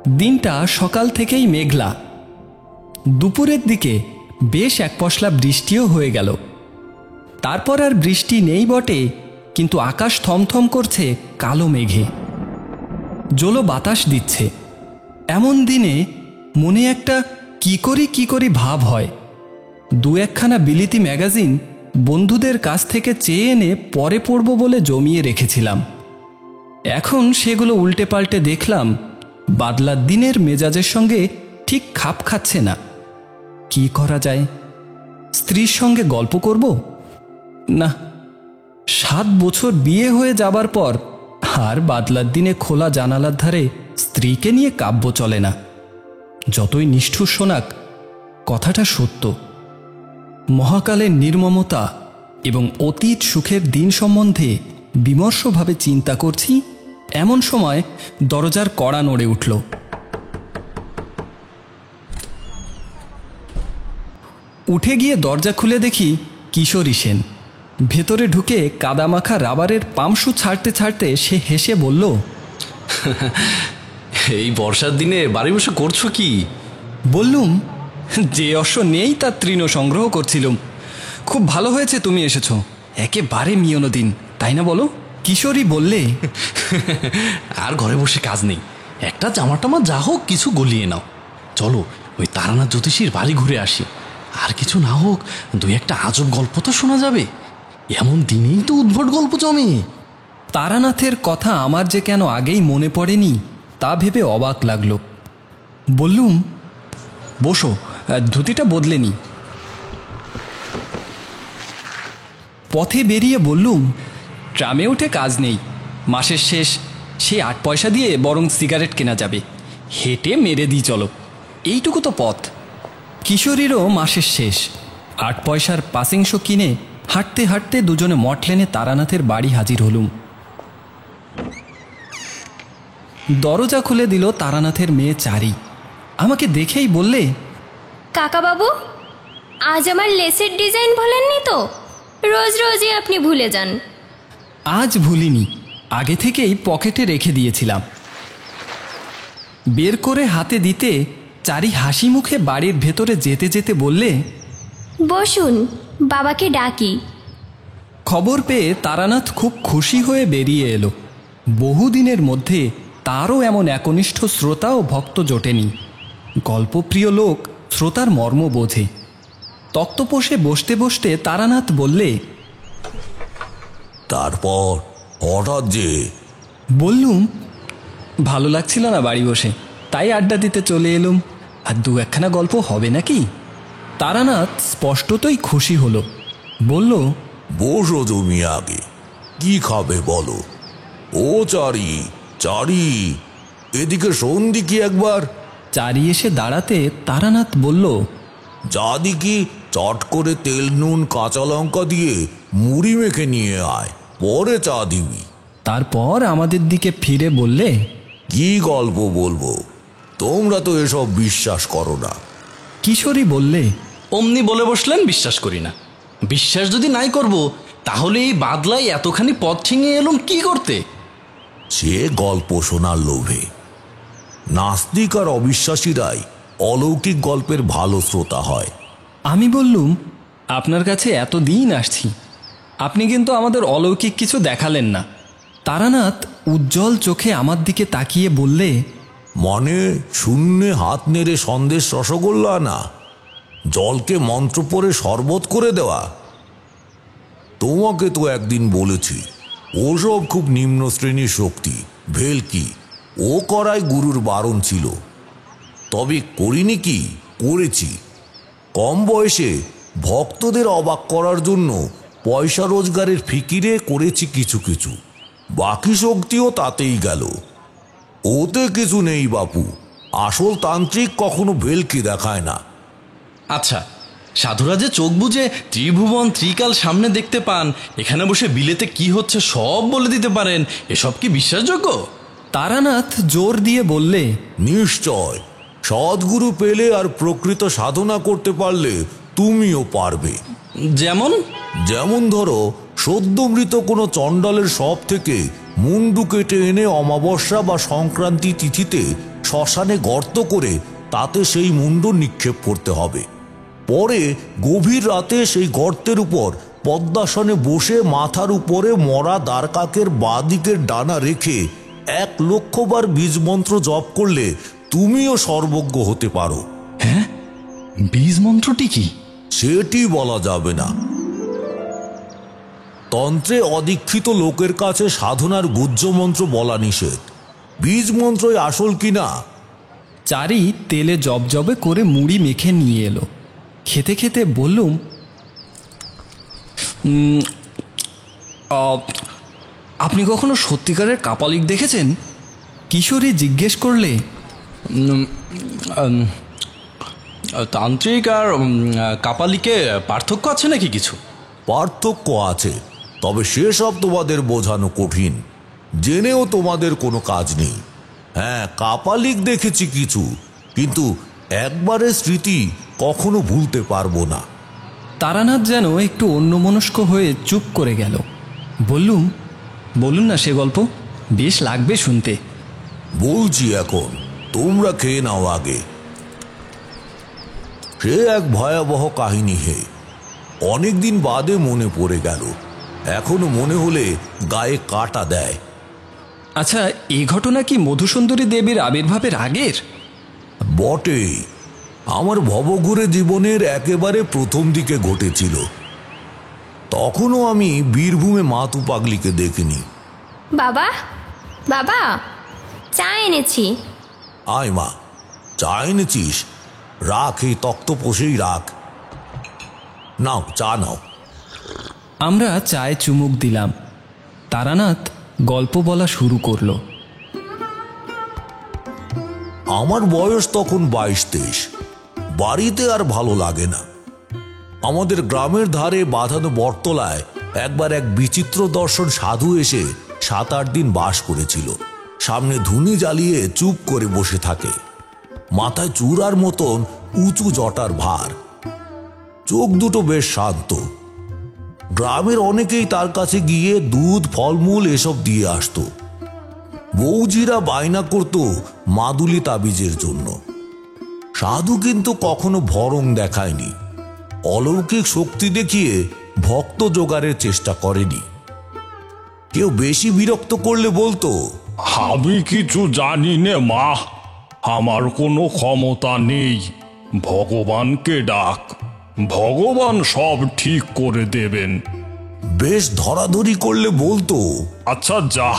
দিনটা সকাল থেকেই মেঘলা। দুপুরের দিকে বেশ এক পশলা বৃষ্টিও হয়ে গেল। তারপর আর বৃষ্টি নেই বটে, কিন্তু আকাশ থমথম করছে কালো মেঘে, জোলো বাতাস দিচ্ছে। এমন দিনে মনে একটা কি করি ভাব হয়। দু একখানা বিলিতি ম্যাগাজিন বন্ধুদের কাছ থেকে চেয়ে এনে পরে পড়ব বলে জমিয়ে রেখেছিলাম। এখন সেগুলো উল্টে পাল্টে দেখলাম বাদলার দিনের মেজাজের সঙ্গে ঠিক খাপ খাচ্ছে না। কি করা যায়? স্ত্রীর সঙ্গে গল্প করব? না, 7 বছর বিয়ে হয়ে যাবার পর আর বাদলার দিনে খোলা জানালার ধারে স্ত্রীকে নিয়ে কাব্য চলে না। যতই নিষ্ঠুর শোনাক, কথাটা সত্য। মহাকালের নির্মমতা এবং অতীত সুখের দিন সম্বন্ধে বিমর্ষভাবে চিন্তা করছি, এমন সময় দরজার কড়া নড়ে উঠল। উঠে গিয়ে দরজা খুলে দেখি কিশোরী সেন। ভেতরে ঢুকে কাদামাখা রাবারের পামশু ছাড়তে ছাড়তে সে হেসে বলল, এই বর্ষার দিনে বাড়ি বসে করছো কি? বললুম, যে অশ্ব নেই তার তৃণ সংগ্রহ করছিলাম। খুব ভালো হয়েছে তুমি এসেছ, একেবারে মিয়নো দিন, তাই না বলো? কিশোরী বললে, আর ঘরে বসে কাজ নেই, একটা জামাটামা যা হোক কিছু গলিয়ে নাও। চলো ওই তারানাথ জ্যোতিষীর বাড়ি ঘুরে আসি। আর কিছু না হোক 2-1টা আজব গল্প তো শোনা যাবে। এমন দিনেই তো উদ্ভট গল্প জমে। তারানাথের কথা আমার যে কেন আগেই মনে পড়েনি তা ভেবে অবাক লাগল। বললুম, বসো, ধুতিটা বদলে নি। পথে বেরিয়ে বললুম, ট্রামে উঠে কাজ নেই, মাসের শেষ, সেই 8 পয়সা দিয়ে বরং সিগারেট কেনা যাবে। হেঁটে মেরে দিই চলো, এইটুকু তো পথ। কিশোরীরও মাসের শেষ, 8 পয়সার পাসিংশ কিনে হাঁটতে হাঁটতে দুজনে মঠলেনে তারানাথের বাড়ি হাজির হলুম। দরজা খুলে দিল তারানাথের মেয়ে চারি। আমাকে দেখেই বললে, কাকাবাবু, আজ আমার লেসের ডিজাইন ভোলেননি তো? রোজ রোজই আপনি ভুলে যান। আজ ভুলিনি, আগে থেকেই পকেটে রেখে দিয়েছিলাম। বের করে হাতে দিতে চারি হাসি মুখে বাড়ির ভেতরে যেতে যেতে বললে, বসুন, বাবাকে ডাকি। খবর পেয়ে তারানাথ খুব খুশি হয়ে বেরিয়ে এলো। বহুদিনের মধ্যে তারও এমন একনিষ্ঠ শ্রোতা ও ভক্ত জোটেনি। গল্পপ্রিয় লোক শ্রোতার মর্ম বোঝে। তক্তপোষে বসতে বসতে তারানাথ বললে, তারপর হঠাৎ যে? বললুম, ভালো লাগছিল না বাড়ি বসে, তাই আড্ডা দিতে চলে এলুম। আর 2-1খানা গল্প হবে নাকি? তারানাথ স্পষ্টতই খুশি হলো। বলল, বসো তুমি আগে, কি খাবে বলো? ও চারি, চারি, এদিকে শোন দিকি একবার। চারি এসে দাঁড়াতে তারানাথ বলল, যা দিকি চট করে তেল নুন কাঁচা লঙ্কা দিয়ে মুড়ি মেখে নিয়ে আয়, পরে চা দিবি। তারপর আমাদের দিকে ফিরে বললে, কি গল্প বলবো? তোমরা তো এসব বিশ্বাস করো না। কিশোরী বললে, অমনি বলে বসলেন বিশ্বাস করি না। বিশ্বাস যদি নাই করব, তাহলে এই বাদলায় এতখানি পথ ছিঙে এলুম কি করতে? সে গল্প শোনার লোভে। নাস্তিক আর অবিশ্বাসীরাই অলৌকিক গল্পের ভালো শ্রোতা হয়। আমি বললুম, আপনার কাছে এতদিন আসছি, আপনি কিন্তু আমাদের অলৌকিক কিছু দেখালেন না। তারানাথ উজ্জ্বল চোখে আমার দিকে তাকিয়ে বললে, মনে শূন্যে হাত নেড়ে সন্দেশ রসগোল্লা না, জলকে মন্ত্র পড়ে শরবত করে দেওয়া। তোমাকে তো একদিন বলেছি, ওসব খুব নিম্ন শ্রেণীর শক্তি, ভেলকি। ও করাই গুরুর বারণ ছিল। তবে করিনি কি? করেছি। কম বয়সে ভক্তদের অবাক করার জন্য পয়সা রোজগারের ফিকিরে করেছি কিছু কিছু। বাকি শক্তিও তাতেই গেল। ওতে কিছু নেই বাপু, আসল তান্ত্রিক কখনো ভেলকি দেখায় না। আচ্ছা, সাধুরা যে চোখ বুঝে ত্রিভুবন ত্রিকাল সামনে দেখতে পান, এখানে বসে বিলেতে কি হচ্ছে সব বলে দিতে পারেন, এসব কি বিশ্বাসযোগ্য? তারানাথ জোর দিয়ে বললে, নিশ্চয়। সদ্গুরু পেলে আর প্রকৃত সাধনা করতে পারলে তুমিও পারবে। যেমন? যেমন ধরো, সদ্যমৃত কোনো চণ্ডালের সব থেকে মুন্ডু কেটে এনে অমাবস্যা বা সংক্রান্তি তিথিতে শ্মশানে গর্ত করে তাতে সেই মুন্ড নিক্ষেপ করতে হবে। পরে গভীর রাতে সেই গর্তের উপর পদ্মাসনে বসে মাথার উপরে মরা দ্বারকাকের বাঁদিকের ডানা রেখে 1,00,000 বার বীজ মন্ত্র জপ করলে তুমিও সর্বজ্ঞ হতে পারো। হ্যাঁ, বীজ মন্ত্রটি কি? সেটি বলা যাবে না। তন্ত্রে অদীক্ষিত লোকের কাছে সাধনার গুহ্য মন্ত্র বলা নিষেধ। বীজ মন্ত্রই আসল কিনা। চারি তেলে জবজবে করে মুড়ি মেখে নিয়ে এলো। খেতে খেতে বললুম, আপনি কখনো সত্যিকারের কাপালিক দেখেছেন? কিশোরী জিজ্ঞেস করলে, তান্ত্রিক আর কাপালিকে পার্থক্য আছে নাকি কিছু? পার্থক্য আছে, তবে সেসব তোমাদের বোঝানো কঠিন। জেনেও তোমাদের কোনো কাজ নেই। হ্যাঁ, কাপালিক দেখেছি কিছু, কিন্তু একবারের স্মৃতি কখনো ভুলতে পারবো না। তারানাথ যেন একটু অন্যমনস্ক হয়ে চুপ করে গেল। বললুম, বলুন না সে গল্প, বেশ লাগবে শুনতে। বলছি এখন, তোমরা খেয়ে নাও আগে। সে এক ভয়াবহ কাহিনী হে, অনেকদিন বাদে মনে পড়ে গেল। এখনো মনে হলে গায়ে কাটা দেয়। আচ্ছা, এই ঘটনা কি মধুসুন্দরী দেবীর আবির্ভাবের আগের? বটেই, আমার ভবঘুরে জীবনের একেবারে প্রথম দিকে ঘটেছিল। তখনও আমি বীরভূমে মাতু পাগলিকে দেখিনি। বাবা, বাবা, চা এনেছি। আয় মা, চা এনেছিস? রাখ, এই তক্তপোষেই রাখ। নাও, চা নাও। আমরা চায়ে চুমুক দিলাম। তারানাথ গল্প বলা শুরু করলো। আমার বয়স তখন 22-23। বাড়িতে আর ভালো লাগে না। আমাদের গ্রামের ধারে বাঁধানো বটতলায় একবার এক বিচিত্র দর্শন সাধু এসে 7-8 দিন বাস করেছিল। সামনে ধুনি জ্বালিয়ে চুপ করে বসে থাকে। মাথায় চূড়ার মতন উঁচু জটার ভার, চোখ দুটো বেশ শান্ত। গ্রামের অনেকেই তার কাছে গিয়ে দুধ, ফলমূল এসব দিয়ে আসতো। বৌজিরা বায়না করত মাদুলি তাবিজের জন্য। সাধু কিন্তু কখনো ভরং দেখায়নি। অলৌকিক শক্তি দেখিয়ে ভক্ত জোগাড়ের চেষ্টা করেনি। কেউ বেশি বিরক্ত করলে বলতো, আমি কিছু জানি নে মা, আমার কোনো ক্ষমতা নেই। ভগবানকে ডাক, ভগবান সব ঠিক করে দেবেন। বেশ ধরাধরি করলে বলতো, আচ্ছা যা,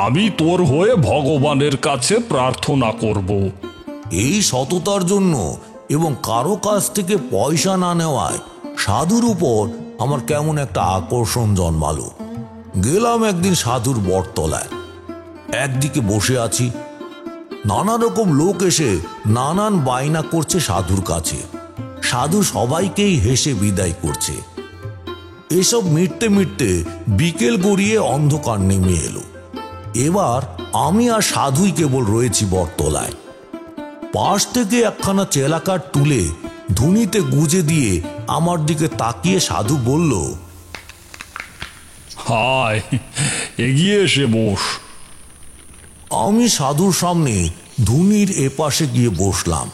আমি তোর হয়ে ভগবানের কাছে প্রার্থনা করব। এই সততার জন্য এবং কারো কাছ থেকে পয়সা না নেওয়ায় সাধুর উপর আমার কেমন একটা আকর্ষণ জন্মালো। গেলাম একদিন সাধুর বটতলায়। একদিকে বসে আছি, নানা রকম লোক এসে নানান বায়না করছে সাধুর কাছে। সাধু সবাইকেই হেসে বিদায় করছে। এসব মিটতে মিটতে বিকেল গড়িয়ে অন্ধকার নেমে এলো। এবার আমি আর সাধুই কেবল রয়েছি বটতলায়। পাশ থেকে একখানা চেলাকাঠ তুলে ধুনিতে গুজে দিয়ে আমার দিকে তাকিয়ে সাধু বলল, হায়, এগিয়ে এসে বস। আমি সাধুর সামনে ধুনির এপাশে গিয়ে বসলাম।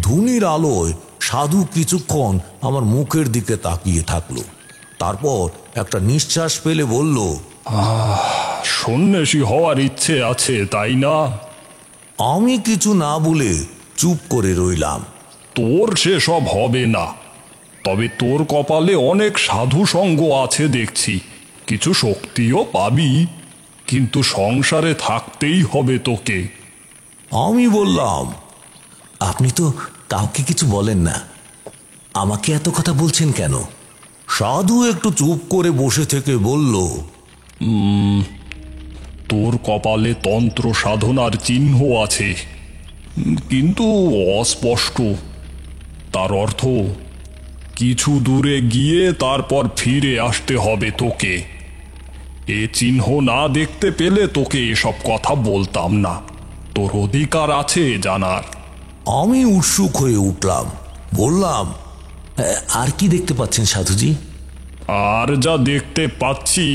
ধুনির আলোয় সাধু কিছুক্ষণ আমার মুখের দিকে তাকিয়ে থাকলো। তারপর একটা নিঃশ্বাস ফেলে বলল, সন্ন্যাসী হওয়ার ইচ্ছে আছে তাই না? আমি কিছু না বলে চুপ করে রইলাম। তোর সেসব হবে না, তবে তোর কপালে অনেক সাধু সঙ্গ আছে দেখছি, কিছু শক্তিও পাবি, কিন্তু সংসারে থাকতেই হবে তোকে। আমি বললাম, আপনি তো কাউকে কিছু বলেন না, আমাকে এত কথা বলছেন কেন? সাধু একটু চুপ করে বসে থেকে বলল, তোর কপালে তন্ত্র সাধনার চিহ্ন আছে, কিন্তু অস্পষ্ট। তার অর্থ কিছু দূরে গিয়ে তারপর ফিরে আসতে হবে তোকে। এ চিহ্ন না দেখতে পেলে তোকে এসব কথা বলতাম না, তোর অধিকার আছে জানার। আমি উৎসুক হয়ে উঠলাম, বললাম, আর কি দেখতে পাচ্ছেন সাধুজি? আর যা দেখতে পাচ্ছি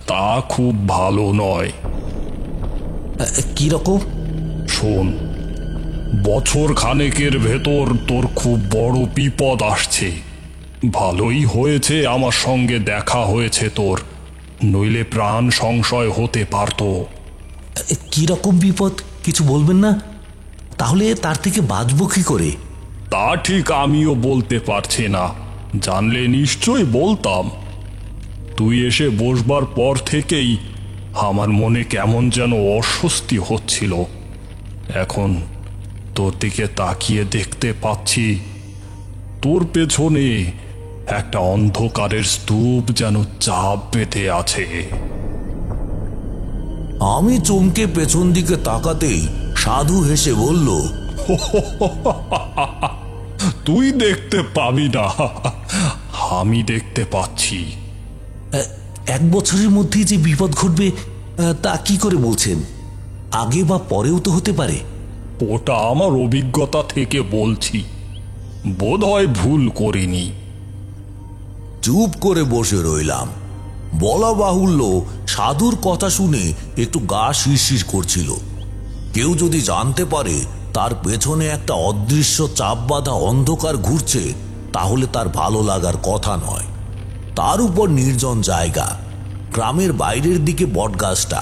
তা খুব ভালো নয়। কি রকম? শোন, বছর খানেকের ভেতর তোর খুব বড় বিপদ আসছে। ভালোই হয়েছে আমার সঙ্গে দেখা হয়েছে তোর, নইলে প্রাণ সংশয় হতে পারত। কি রকম বিপদ কিছু বলবেন না? তাহলে তার থেকে বাঁচবো কি করে? তা ঠিক আমিও বলতে পারছি না, জানলে নিশ্চয় বলতাম। তুই এসে বসবার পর থেকেই আমার মনে কেমন যেন অস্বস্তি হচ্ছিল। এখন তোর দিকে তাকিয়ে দেখতে পাচ্ছি তোর পেছনে একটা অন্ধকারের স্তূপ যেন চাপ বেঁধে আছে। আমি চমকে পেছন দিকে তাকাতেই সাধু হেসে বলল, তুই দেখতে পাবি না, আমি দেখতে পাচ্ছি। 1 বছরের মধ্যেই যে বিপদ ঘটবে তা কি করে বলছেন? আগে বা পরেও তো হতে পারে। ওটা আমার অভিজ্ঞতা থেকে বলছি, বোধহয় ভুল করিনি। চুপ করে বসে রইলাম। বলা বাহুল্য, সাধুর কথা শুনে একটু গা শিরশির করছিল। কেউ যদি জানতে পারে তার পেছনে একটা অদৃশ্য চাপ বাঁধা অন্ধকার ঘুরছে, তাহলে তার ভালো লাগার কথা নয়। তার উপর নির্জন জায়গা, গ্রামের বাইরের দিকে বটগাছটা,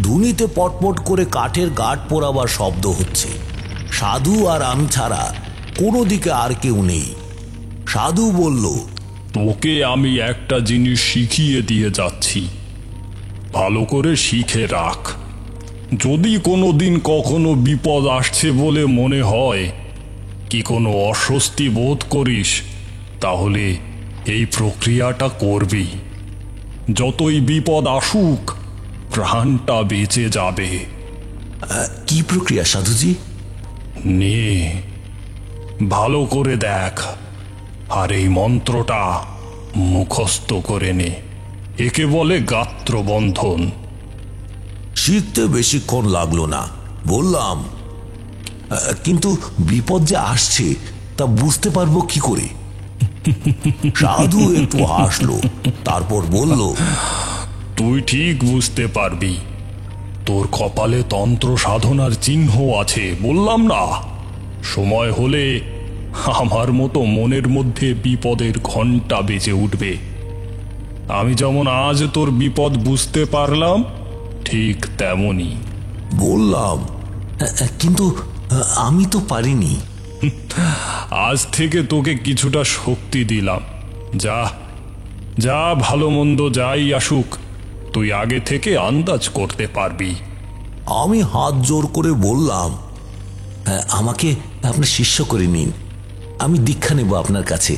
ধুনিতে পটপট করে কাঠের গাঁট পোড়াবার শব্দ হচ্ছে। সাধু আর আমি ছাড়া কোনো দিকে আর কেউ নেই। সাধু বলল, তোকে আমি একটা জিনিস শিখিয়ে দিয়ে যাচ্ছি, ভালো করে শিখে রাখ। যদি কোনোদিন কখনো বিপদ আসছে বলে মনে হয়, কি কোনো অস্বস্তি বোধ করিস, তাহলে এই প্রক্রিয়াটা করবি। যতই বিপদ আসুক, প্রাণটা বেঁচে যাবে। কি প্রক্রিয়া সাধুজি? নে, ভালো করে দেখ, আর এই মন্ত্রটা মুখস্থ করে নে। একে বলে গাত্রবন্ধন। শিখতে বেশিক্ষণ লাগলো না। বললাম, কিন্তু বিপদ যে আসছে তা বুঝতে পারবো কি করে? সাধু একটু হাসলো, তারপর বলল, তুই ঠিক বুঝতে পারবি। তোর কপালে তন্ত্র সাধনার চিহ্ন আছে, বললাম না? সময় হলে আমার মতো মনের মধ্যে বিপদের ঘণ্টা বেজে উঠবে। আমি যেমন আজ তোর বিপদ বুঝতে পারলাম, ঠিক তেমনই। বললাম, কিন্তু আমি তো পারিনি। আজ থেকে তোকে কিছুটা শক্তি দিলাম। যা যা, ভালো মন্দ যাই আসুক, তুই আগে থেকে আন্দাজ করতে পারবি। আমি হাত জোর করে বললাম, আমাকে আপনার শিষ্য করে নিন, আমি দীক্ষা নেব আপনার কাছে।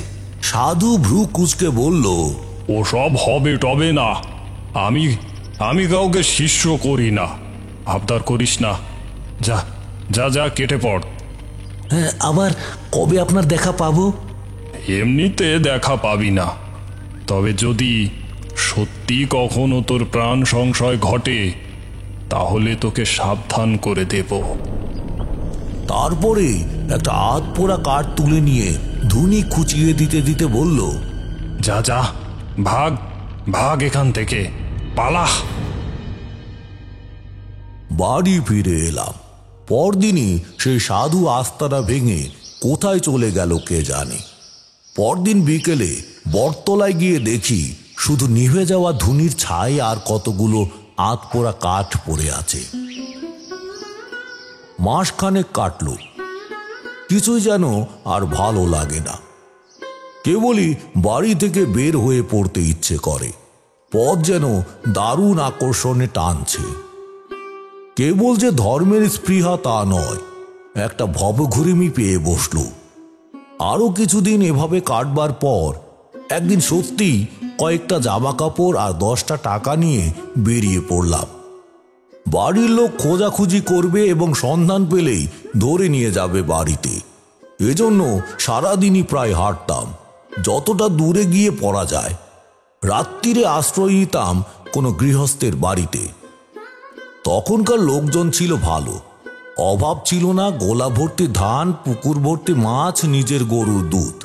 সাধু ভ্রু কুঁচকে বলল, ওসব হবে টবে না। আমি আমি কাউকে শিষ্য করি না, আবদার করিস না। যা যা যা, কেটে পড়। আবার কবে আপনার দেখা পাবো? এমনিতে দেখা পাবি না, তবে যদি সত্যি কখনো তোর প্রাণ সংশয় ঘটে, তাহলে তোকে সাবধান করে দেব। তারপরে একটা হাত পোড়া কাঠ তুলে নিয়ে ধুনি খুঁচিয়ে দিতে দিতে বলল, যা যা, ভাগ ভাগ এখান থেকে, পালা। বাড়ি ফিরে এলাম। পরদিনই সেই সাধু আস্তানা ভেঙে কোথায় চলে গেল কে জানে। পরদিন বিকেলে বটতলায় গিয়ে দেখি শুধু নিভে যাওয়া ধুনির ছাই আর কতগুলো আধ পোড়া কাঠ পড়ে আছে। মাসখানেক কাটল, কিছুই যেন আর ভালো লাগে না। কেবলই বাড়ি থেকে বের হয়ে পড়তে ইচ্ছে করে। পথ যেন দারুণ আকর্ষণে টানছে। কেবল যে ধর্মের স্পৃহা তা নয়, একটা ভবঘুরিমি পেয়ে বসল। আরো কিছুদিন এভাবে কাটবার পর একদিন সত্যি কয়েকটা জামা কাপড় আর 10টা টাকা নিয়ে বেরিয়ে পড়লাম। বাড়ির লোক খোঁজাখুঁজি করবে এবং সন্ধান পেলেই ধরে নিয়ে যাবে বাড়িতে। এজন্য সারাদিনই প্রায় হাঁটতাম, যতটা দূরে গিয়ে পড়া যায়। রাত্রিরে আশ্রয় নিতাম কোনো গৃহস্থের বাড়িতে। তখনকার লোকজন ছিল ভালো, অভাব ছিল না। গোলা ভর্তি ধান, পুকুর ভর্তি মাছ, নিজের গরুর দুধ।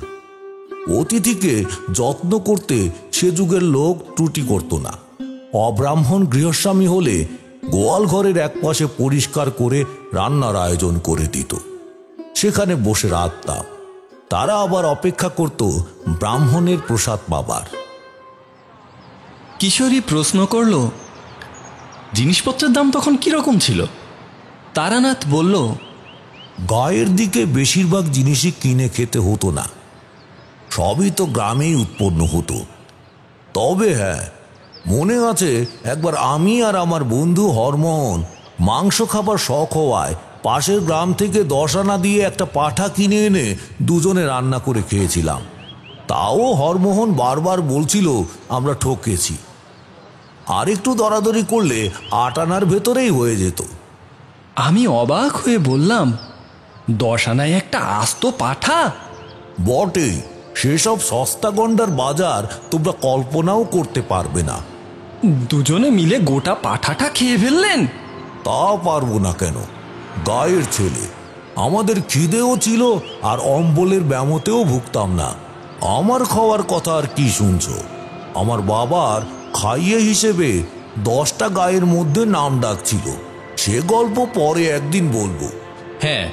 অতিথিকে যত্ন করতে সে যুগের লোক ত্রুটি করত না। অব্রাহ্মণ গৃহস্বামী হলে গোয়াল ঘরের একপাশে পরিষ্কার করে রান্নার আয়োজন করে দিত। সেখানে বসে রাখতাম। তারা আবার অপেক্ষা করত ব্রাহ্মণের প্রসাদ পাবার। কিশোরী প্রশ্ন করল, জিনিসপত্রের দাম তখন কিরকম ছিল? তারানাথ বলল, গায়ের দিকে বেশিরভাগ জিনিসই কিনে খেতে হতো না, সবই তো গ্রামেই উৎপন্ন হতো। তবে হ্যাঁ, মনে আছে একবার আমি আর আমার বন্ধু হরমোহন মাংস খাবার শখ হওয়ায় পাশের গ্রাম থেকে 10 আনা দিয়ে একটা পাঠা কিনে এনে দুজনে রান্না করে খেয়েছিলাম। তাও হরমোহন বারবার বলছিল আমরা ঠকেছি। আর একটু দরাদরি করলে 8 আনার ভেতরেই হয়ে যেত। আমি অবাক হয়ে বললাম, 10 আনায় একটা আস্ত পাঠা? বটেই, সেসব সস্তা গন্ডার বাজার তোমরা কল্পনাও করতে পারবে না। দুজনে মিলে গোটা পাঠাটা খেয়ে ফেললেন? তা পারবো না কেন, গায়ের ছেলে। আমাদের খিদেও ছিল আর অম্বলের ব্যামতেও ভুগতাম না। আমার খাওয়ার কথা আর কি শুনছো? আমার বাবার খাইয়ে হিসেবে 10টা গায়ের মধ্যে নাম ডাক ছিল। সে গল্প পরে একদিন বলবো। হ্যাঁ,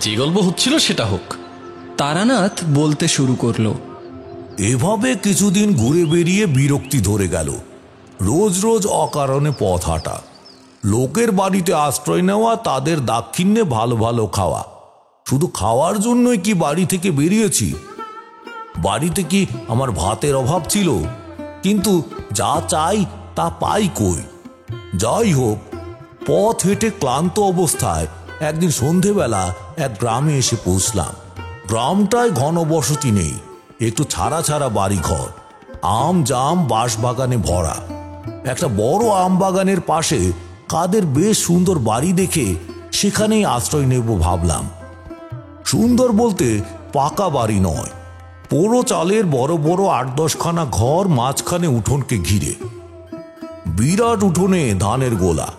যে গল্প হচ্ছিল সেটা হোক। তারানাথ বলতে শুরু করলো, এভাবে কিছুদিন ঘুরে বেরিয়ে বিরক্তি ধরে গেল। রোজ রোজ অকারণে পথ হাঁটা, লোকের বাড়িতে আশ্রয় নেওয়া, তাদের দাক্ষিণ্যে ভালো ভালো খাওয়া। শুধু খাওয়ার জন্যই কি বাড়ি থেকে বেরিয়েছি? বাড়িতে কি আমার ভাতের অভাব ছিল? কিন্তু যা চাই তা পাই কই? যাই হোক, পথ হেঁটে ক্লান্ত অবস্থায় একদিন সন্ধেবেলা এক গ্রামে এসে পৌঁছলাম। গ্রামটায় ঘনবসতি নেই, একটু ছাড়া ছাড়া বাড়িঘর, আম জাম বাঁশবাগানে ভরা। একটা বড় আম বাগানের পাশে কাদের বেশ সুন্দর বাড়ি দেখে সেখানেই আশ্রয় নেব ভাবলাম। সুন্দর বলতে পাকা বাড়ি নয়, পোড়ো চালের বড় বড় 8-10 খানা ঘর, মাঝখানে উঠোনকে ঘিরে। বিরাট উঠোনে ধানের গোলা,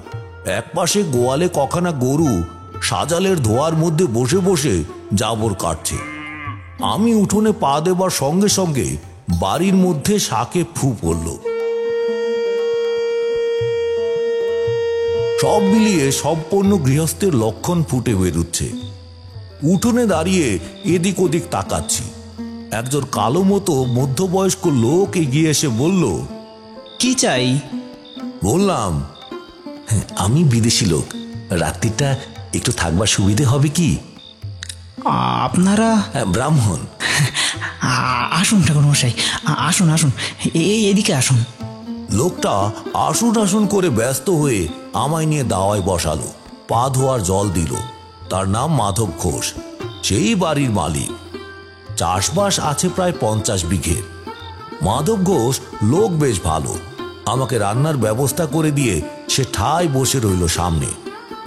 একপাশে গোয়ালে কখানা গরু সাজালের ধোয়ার মধ্যে বসে বসে জাবর কাটছে। আমি উঠোনে পা দেবার সঙ্গে সঙ্গে বাড়ির মধ্যে শাকে ফু পড়ল। সব মিলিয়ে সম্পূর্ণ গৃহস্থের লক্ষণ ফুটে বেরুচ্ছে। উঠোনে দাঁড়িয়ে এদিক ওদিক তাকাচ্ছি। একজন কালো মতো মধ্যবয়স্ক লোক এগিয়ে এসে বলল, কি চাই? বললাম, আমি বিদেশি লোক, রাত্রিটা একটু থাকবার সুবিধে হবে কি? আপনারা ব্রাহ্মণ। আসুন ঠাকুর মশাই, আসুন আসুন, এদিকে আসুন। লোকটা আসুন আসুন করে ব্যস্ত হয়ে আমায় নিয়ে দাওয়ায় বসালো, পা ধোয়ার জল দিল। তার নাম মাধব ঘোষ, সেই বাড়ির মালিক। চাষবাস আছে প্রায় 50 বিঘে। মাধব ঘোষ লোক বেশ ভালো। আমাকে রান্নার ব্যবস্থা করে দিয়ে সে ঠায় বসে রইল সামনে,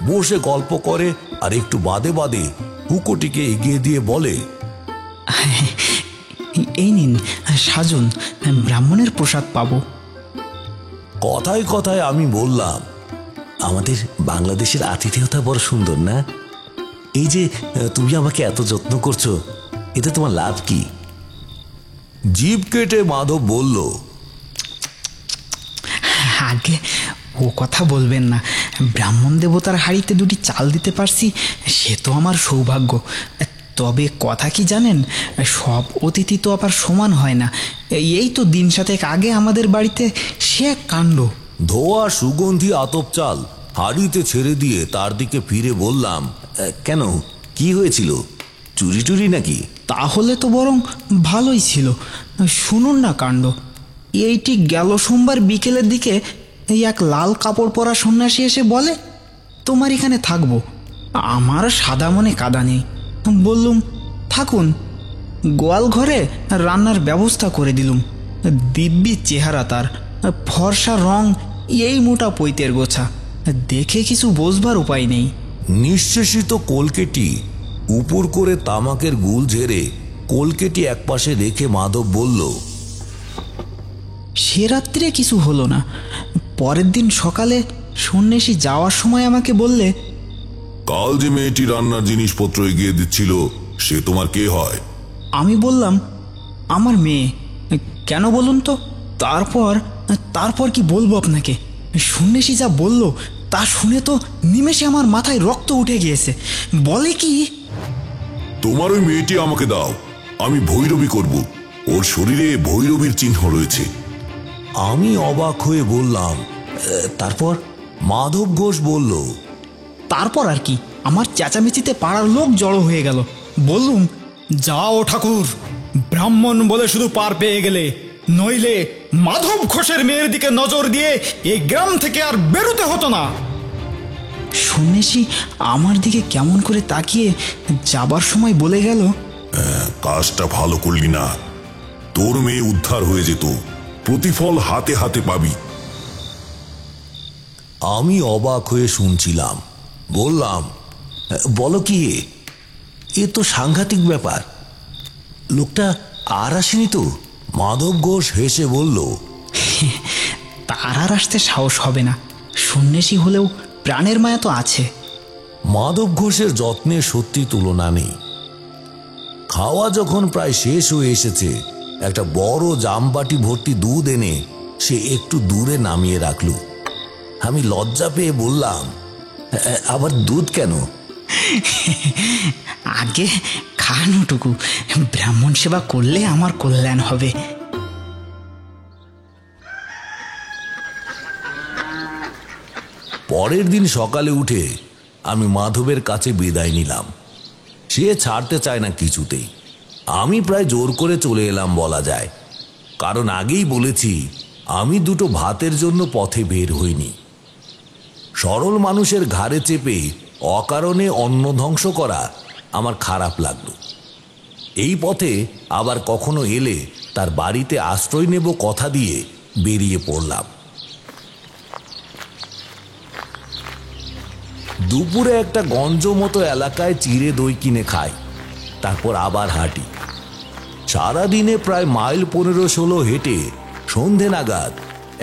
বসে গল্প করে। আর একটু বাদে বাদে হুকোটিকে এগিয়ে দিয়ে বলে, এই নিন সাজুন, ব্রাহ্মণের প্রসাদ পাবো। কথায় কথায় আমি বললাম, আমাদের বাংলাদেশের আতিথেয়তা বড় সুন্দর না? এই যে তুমি আমাকে এত যত্ন করছো, এতে তোমার লাভ কি? জিভ কেটে মাধব বলল, আগে ও কথা বলবেন না। ব্রাহ্মণ দেবতার হাঁড়িতে 2টি চাল দিতে পারছি, সে তো আমার সৌভাগ্য। তবে কথা কি জানেন, সব অতিথি তো আবার সমান হয় না। এই তো দিন 7 আগে আমাদের বাড়িতে সে এক কাণ্ড। ধোয়া সুগন্ধি আতপ চাল হাঁড়িতে ছেড়ে দিয়ে তার দিকে ফিরে বললাম, কেন, কি হয়েছিল? চুরি টুরি নাকি? তাহলে তো বরং ভালোই ছিল। শুনুন না কাণ্ড। এই ঠিক গেল সোমবার বিকেলের দিকে এই এক লাল কাপড় পরা সন্ন্যাসী এসে বলে, তোমার এখানে থাকবো। আমার সাদা মনে কাদা নেই, বললুম থাকুন। গোয়াল ঘরে রান্নার ব্যবস্থা করে দিলুম। দিব্যি চেহারা তার, ফর্সা রং, এই মোটা পৈতের গোছা, দেখে কিছু বোঝবার উপায় নেই। নিঃশেষিত কলকেটি উপর করে তামাকের গুল ঝেড়ে কলকেটি একপাশে রেখে মাধব বলল, সে রাত্রে কিছু হলো না। পরের দিন সকালে সন্ন্যাসী যাওয়ার সময় আমাকে বললে, কাল যে মেয়েটি রান্নার জিনিসপত্র এগিয়ে দিচ্ছিল, সে তোমার কে হয়? আমি বললাম, আমার মেয়ে। কেন বলুন তো? তারপর কি বলবো আপনাকে? সন্ন্যাসী যা বলল তা শুনে তো নিমেষে আমার মাথায় রক্ত উঠে গিয়েছে। বলে কি, তোমার ওই মেয়েটি আমাকে দাও, আমি ভৈরবী করব। ওর শরীরে ভৈরবীর চিহ্ন রয়েছে। আমি অবাক হয়ে বললাম, তারপর? মাধব ঘোষ বলল, তারপর আর কি, আমার চেঁচামেচিতে পাড়ার লোক জড়ো হয়ে গেল। বললুম, যাও ঠাকুর, ব্রাহ্মণ বলে শুধু পার পেয়ে গেলে, নইলে মাধব ঘোষের মেয়ের দিকে নজর দিয়ে এই গ্রাম থেকে আর বেরোতে হতো না। সন্ন্যাসী আমার দিকে কেমন করে তাকিয়ে যাবার সময় বলে গেল, কাজটা ভালো করলি না, তোর মেয়ে উদ্ধার হয়ে যেত, প্রতিফল হাতে হাতে পাবি। আমি অবাক হয়ে শুনছিলাম। বললাম, বলো কি, এ তো সাংঘাতিক ব্যাপার। লোকটা আর আসেনি তো? মাধব ঘোষ হেসে বলল, তার আর আসতে সাহস হবে না, সন্ন্যাসী হলেও প্রাণের মায়া তো আছে। মাধব ঘোষের যত্নের সত্যি তুলনা নেই। খাওয়া যখন প্রায় শেষ হয়ে এসেছে, একটা বড় জামবাটি ভর্তি দুধ এনে সে একটু দূরে নামিয়ে রাখল। আমি লজ্জা পেয়ে বললাম, আবার দুধ কেন? আগে খাওয়ানোটুকু, ব্রাহ্মণ সেবা করলে আমার কল্যাণ হবে। পরের দিন সকালে উঠে আমি মাধবের কাছে বিদায় নিলাম। সে ছাড়তে চায় না কিছুতেই। আমি প্রায় জোর করে চলে এলাম বলা যায়, কারণ আগেই বলেছি আমি দুটো ভাতের জন্য পথে বের হইনি। সরল মানুষের ঘাড়ে চেপে অকারণে অন্ন ধ্বংস করা আমার খারাপ লাগলো। এই পথে আবার কখনো এলে তার বাড়িতে আশ্রয় নেব কথা দিয়ে বেরিয়ে পড়লাম। দুপুরে একটা গঞ্জ মতো এলাকায় চিড়ে দই কিনে খাই, তারপর আবার হাঁটি। সারাদিনে প্রায় মাইল 15-16 হেঁটে সন্ধে নাগাদ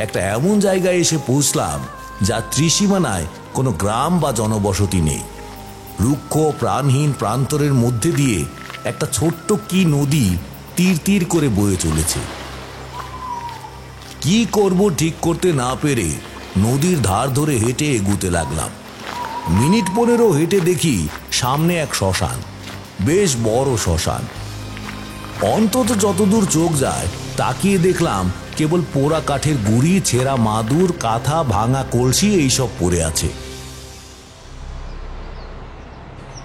একটা এমন জায়গায় এসে পৌঁছলাম যা ত্রিসীমানায় কোনো গ্রাম বা জনবসতি নেই। রুক্ষ প্রাণহীন প্রান্তরের মধ্যে দিয়ে একটা ছোট্ট কি নদী তীর তীর করে বয়ে চলেছে। কি করব ঠিক করতে না পেরে নদীর ধার ধরে হেঁটে এগুতে লাগলাম। মিনিট 15 হেঁটে দেখি সামনে এক শ্মশান, বেশ বড় শ্মশান। অন্তত যতদূর চোখ যায় তাকিয়ে দেখলাম কেবল পোড়া কাঠের গুড়ি, ছেঁড়া মাদুর, কাঁথা, ভাঙা কলসি এইসব পড়ে আছে।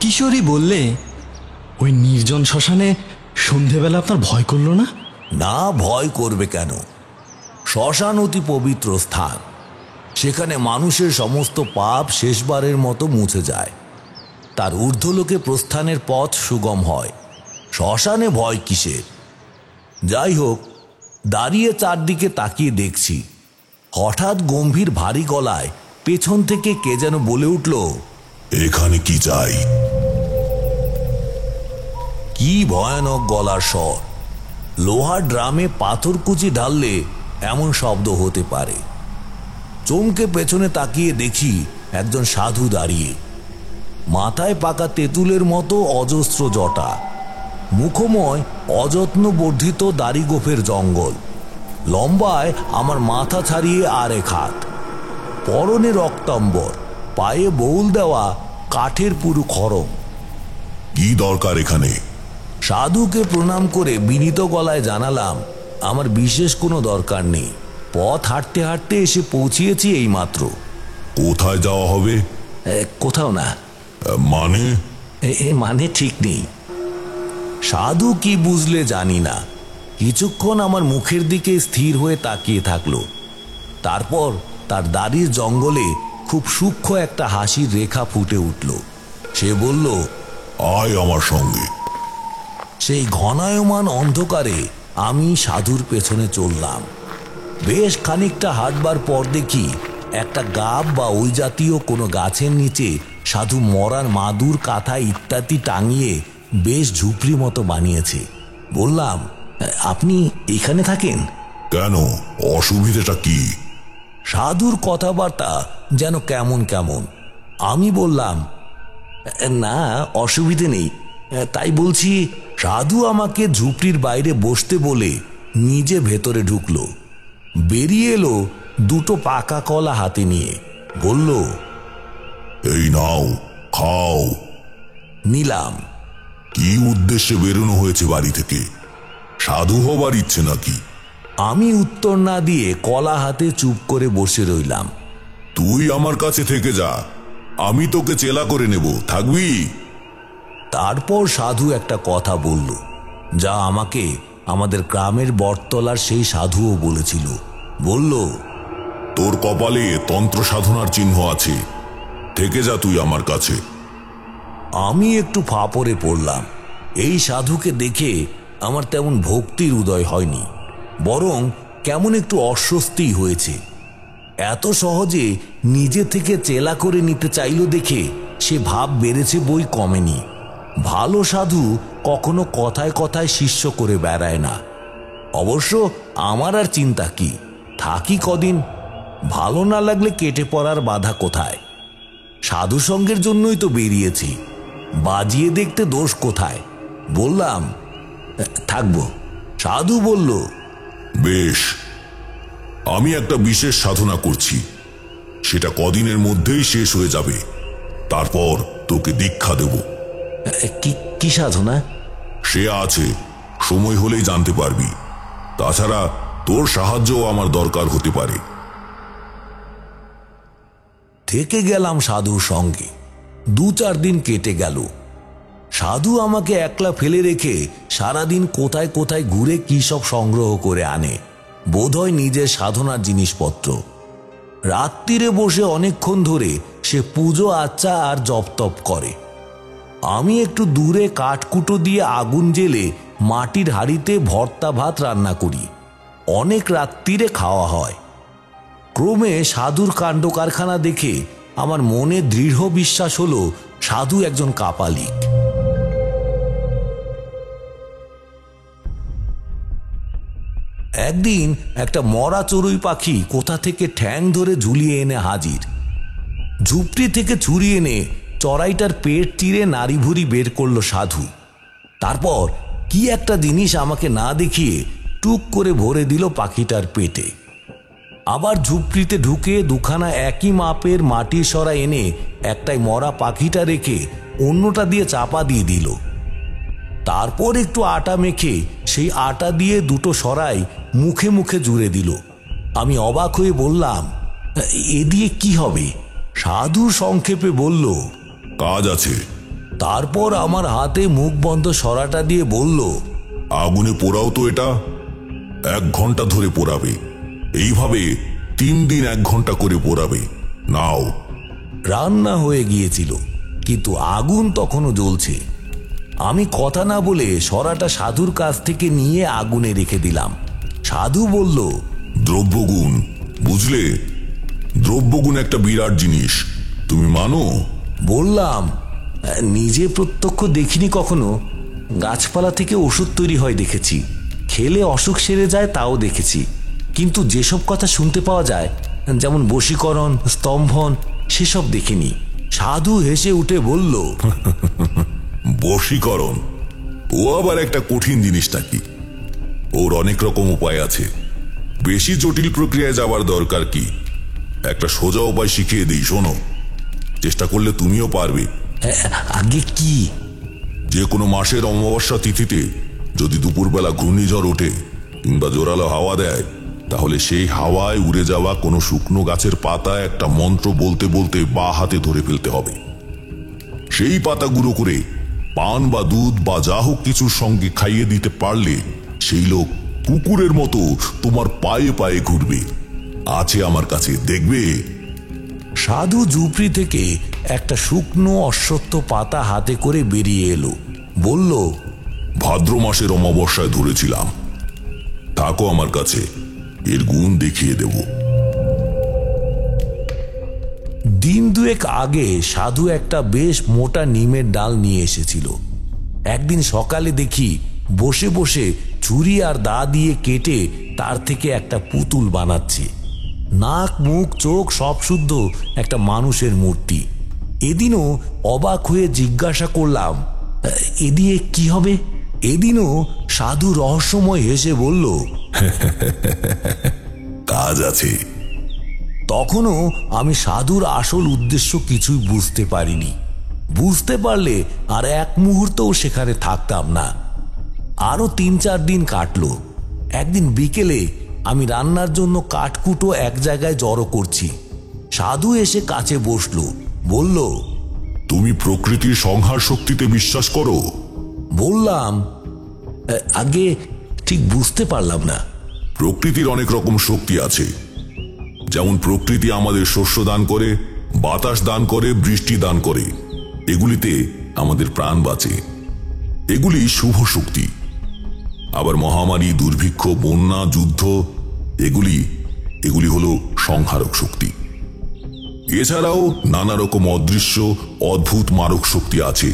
কিশোরী বললে, ওই নির্জন শ্মশানে সন্ধেবেলা আপনার ভয় করলো না? না, ভয় করবে কেন? শ্মশান অতি পবিত্র স্থান। সেখানে মানুষের সমস্ত পাপ শেষবারের মতো মুছে যায়। তার ঊর্ধ্বলোকে প্রস্থানের পথ সুগম হয়। শ্মশানে ভয় কিসের? যাই হোক, দাঁড়িয়ে চারদিকে তাকিয়ে দেখছি, হঠাৎ গম্ভীর ভারী গলায় পেছন থেকে কে যেন বলে উঠল, এখানে কি চাই? কি ভয়ানক গলার স্বর! লোহার ড্রামে পাথরকুচি ঢাললে এমন শব্দ হতে পারে। চমকে পেছনে তাকিয়ে দেখি একজন সাধু দাঁড়িয়ে, মাথায় পাকা তেঁতুলের মতো অজস্র জটা, মুখময় অযত্ন বর্ধিত দাড়ি গোফের জঙ্গল, লম্বায় আমার মাথা ছাড়িয়ে আরেক হাত, পরনে রক্তাম্বর, পায়ে বউল দেওয়া কাঠের পুরু খড়ম। কি দরকার এখানে? সাধুকে প্রণাম করে বিনীত গলায় জানালাম, আমার বিশেষ কোনো দরকার নেই, পথ হাঁটতে হাঁটতে এসে পৌঁছিয়েছি এইমাত্র। কোথায় যাওয়া হবে? কোথাও না। মানে? মানে ঠিক নেই। সাধু কি বুঝলে জানি না, কিছুক্ষণ আমার মুখের দিকে স্থির হয়ে তাকিয়ে থাকলো। তারপর তার দাড়ির জঙ্গলে খুব সূক্ষ্ম একটা হাসির রেখা ফুটে উঠল। সে বলল, আয় আমার সঙ্গে। সেই ঘনায়মান অন্ধকারে আমি সাধুর পেছনে চললাম। বেশ খানিকটা হাঁটবার পর দেখি একটা গাব বা ওই জাতীয় কোনো গাছের নিচে সাধু মরার মাদুর, কাঁথা ইত্যাদি টাঙিয়ে বেশ ঝুপড়ি মতো বানিয়েছে। বললাম, আপনি এখানে থাকেন? কেন, অসুবিধাটা কি? সাধুর কথাবার্তা যেন কেমন কেমন। আমি বললাম, না, অসুবিধে নেই। তাই বলছি, সাধু আমাকে ঝুপড়ির বাইরে বসতে বলে নিজে ভেতরে ঢুকলো। বেরিয়ে এলো দুটো পাকা কলা হাতে নিয়ে। বলল, এই নাও, খাও। নিলাম। কি উদ্দেশ্যে বেরোনো হয়েছে বাড়ি থেকে? সাধু হবার ইচ্ছে নাকি? আমি উত্তর না দিয়ে কলা হাতে চুপ করে বসে রইলাম। তুই আমার কাছে থেকে যা, আমি তোকে চেলা করে নেব, থাকবি? তারপর সাধু একটা কথা বলল, যা আমাকে আমাদের গ্রামের বটতলার সেই সাধুও বলেছিল। বলল, তোর কপালে তন্ত্র সাধনার চিহ্ন আছে, থেকে যা তুই আমার কাছে। আমি একটু ফাপড়ে পড়লাম। এই সাধুকে দেখে আমার তেমন ভক্তির উদয় হয়নি, বরং কেমন একটু অস্বস্তি হয়েছে। এত সহজে নিজে থেকে চেলা করে নিতে চাইল দেখে সে ভাব বেড়েছে বই কমেনি। ভালো সাধু কখনো কথায় কথায় শিষ্য করে বেড়ায় না। অবশ্য আমার আর চিন্তা কি, থাকি কদিন, ভালো না লাগলে কেটে পড়ার বাধা কোথায়? সাধু সঙ্গের জন্যই তো বেরিয়েছি, বাজিয়ে দেখতে দোষ কোথায়? বললাম, থাকবো। সাধু বলল, বেশ, আমি একটা বিশেষ সাধনা করছি, সেটা কদিনের মধ্যেই শেষ হয়ে যাবে, তারপর তোকে দীক্ষা দেব। কি সাধনা? সে আছে, সময় হলেই জানতে পারবি। তাছাড়া তোর সাহায্যও আমার দরকার হতে পারে। থেকে গেলাম সাধুর সঙ্গে। 2-4 দিন কেটে গেল। সাধু আমাকে একলা ফেলে রেখে সারাদিন কোথায় কোথায় ঘুরে কি সব সংগ্রহ করে আনে, বোধহয় নিজের সাধনার জিনিসপত্র। রাত্রিরে বসে অনেকক্ষণ ধরে সে পুজো আচ্চা আর জপতপ করে। আমি একটু দূরে কাঠকুটো দিয়ে আগুন জ্বেলে মাটির হাঁড়িতে ভর্তা ভাত রান্না করি। অনেক রাত্রিরে খাওয়া হয়। ক্রমে সাধুর কাণ্ড কারখানা দেখে আমার মনে দৃঢ় বিশ্বাস হলো সাধু একজন কাপালিক। একদিন একটা মরা চড়ুই পাখি কোথা থেকে ঠ্যাং ধরে ঝুলিয়ে এনে হাজির। ঝুপড়ি থেকে ছুরি এনে চড়াইটার পেট চিরে নাড়ি ভুড়ি বের করলো সাধু। তারপর কি একটা জিনিস আমাকে না দেখিয়ে টুক করে ভরে দিল পাখিটার পেটে। আবার ঝুপড়িতে ঢুকে দুখানা একই মাপের মাটির সরা এনে একটাই মরা পাখিটা রেখে অন্যটা দিয়ে চাপা দিয়ে দিল। তারপর একটু আটা মেখে সেই আটা দিয়ে দুটো সরাই মুখে মুখে জুড়ে দিল। আমি অবাক হয়ে বললাম, এ দিয়ে কি হবে? সাধু সংক্ষেপে বলল, কাজ আছে। তারপর আমার হাতে মুখ বন্ধ সরাটা দিয়ে বলল, আগুনে পোড়াও তো এটা, 1 ঘন্টা ধরে পোড়াবে। এইভাবে 3 দিন 1 ঘন্টা করে পোড়াবে। নাও। রান্না হয়ে গিয়েছিল, কিন্তু আগুন তখনও জ্বলছে। আমি কথা না বলে সরাটা সাধুর কাছ থেকে নিয়ে আগুনে রেখে দিলাম। সাধু বলল, দ্রব্যগুণ, বুঝলে? দ্রব্যগুণ একটা বিরাট জিনিস, তুমি মানো? বললাম, নিজে প্রত্যক্ষ দেখিনি কখনো। গাছপালা থেকে ওষুধ তৈরি হয় দেখেছি, খেলে অসুখ সেরে যায় তাও দেখেছি, কিন্তু যেসব কথা শুনতে পাওয়া যায়, যেমন বশীকরণ, স্তম্ভন, সেসব দেখিনি। সাধু হেসে উঠে বলল, বশীকরণ ও আবার একটা কঠিন জিনিস নাকি? ওর অনেক রকম উপায় আছে, বেশি জটিল প্রক্রিয়ায় যাবার দরকার কি? একটা সোজা উপায় শিখিয়ে দিই, শোনো। চেষ্টা করলে তুমিও পারবে। আগে কি? যে কোনো মাসের অমাবস্যা তিথিতে যদি দুপুরবেলা ঘূর্ণিঝড় ওঠে কিংবা জোরালো হাওয়া দেয়, তাহলে সেই হাওয়ায় উড়ে যাওয়া কোনো শুকনো গাছের পাতায় একটা মন্ত্র বলতে বলতে বা হাতে ধরে ফেলতে হবে। সেই পাতা গুঁড়ো করে পান বা দুধ বা যা হোক কিছুর সঙ্গে খাইয়ে দিতে পারলে সেই লোক কুকুরের মতো তোমার পায়ে পায়ে ঘুরবে। আছে আমার কাছে, দেখবে। সাধু ঝুপড়ি থেকে একটা শুকনো অশ্বত্থ পাতা হাতে করে বেরিয়ে এলো। বলল, ভাদ্র মাসের অমাবস্যায় ধরেছিলাম, থাকো আমার কাছে, এর গুণ দেখিয়ে দেব। দিন 2 আগে সাধু একটা বেশ মোটা নিমের ডাল নিয়ে এসেছিল। একদিন সকালে দেখি বসে বসে ছুরি আর দা দিয়ে কেটে তার থেকে একটা পুতুল বানাচ্ছে। নাক, মুখ, চোখ সব শুদ্ধ একটা মানুষের মূর্তি। এদিনও অবাক হয়ে জিজ্ঞাসা করলাম, এ দিয়ে কি হবে? এদিনও সাধু রহস্যময় হেসে বলল, কাজ আছে। তখনও আমি সাধুর আসল উদ্দেশ্য কিছুই বুঝতে পারিনি। বুঝতে পারলে আর এক মুহূর্তও সেখানে থাকতাম না। আরো 3-4 দিন কাটলো। একদিন বিকেলে আমি রান্নার জন্য কাঠকুটো এক জায়গায় জড়ো করছি। সাধু এসে কাছে বসলো, বলল, তুমি প্রকৃতির সংহার শক্তিতে বিশ্বাস করো? বললাম, আগে ঠিক বুঝতে পারলাম না। প্রকৃতির অনেক রকম শক্তি আছে। যেমন প্রকৃতি আমাদের শস্য দান করে, বাতাস দান করে, বৃষ্টি দান করে। এগুলিতে আমাদের প্রাণ বাঁচে। এগুলি শুভ শক্তি। আবার মহামারী, দুর্ভিক্ষ, বন্যা, যুদ্ধ এগুলি হলো সংহারক শক্তি। এছাড়াও নানা রকম অদৃশ্য অদ্ভুত মারক শক্তি আছে।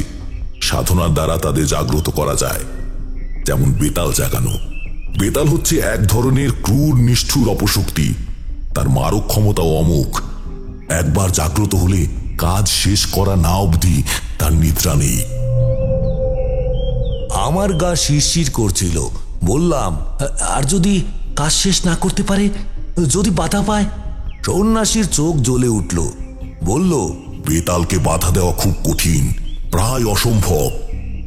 সাধনার দ্বারা তাদের জাগ্রত করা যায়। যেমন বেতাল জাগানো। বেতাল হচ্ছে এক ধরনের ক্রূর নিষ্ঠুর অপশক্তি। তার মারক ক্ষমতাও অমোঘ। একবার জাগ্রত হলে কাজ শেষ করা না অবধি তার নিদ্রা নেই। আমার গা শিরশির করছিল। বললাম, আর যদি কাজ শেষ না করতে পারে, যদি বাধা পায়? সন্ন্যাসীর চোখ জ্বলে উঠল। বলল, বেতালকে বাধা দেওয়া খুব কঠিন, প্রায় অসম্ভব।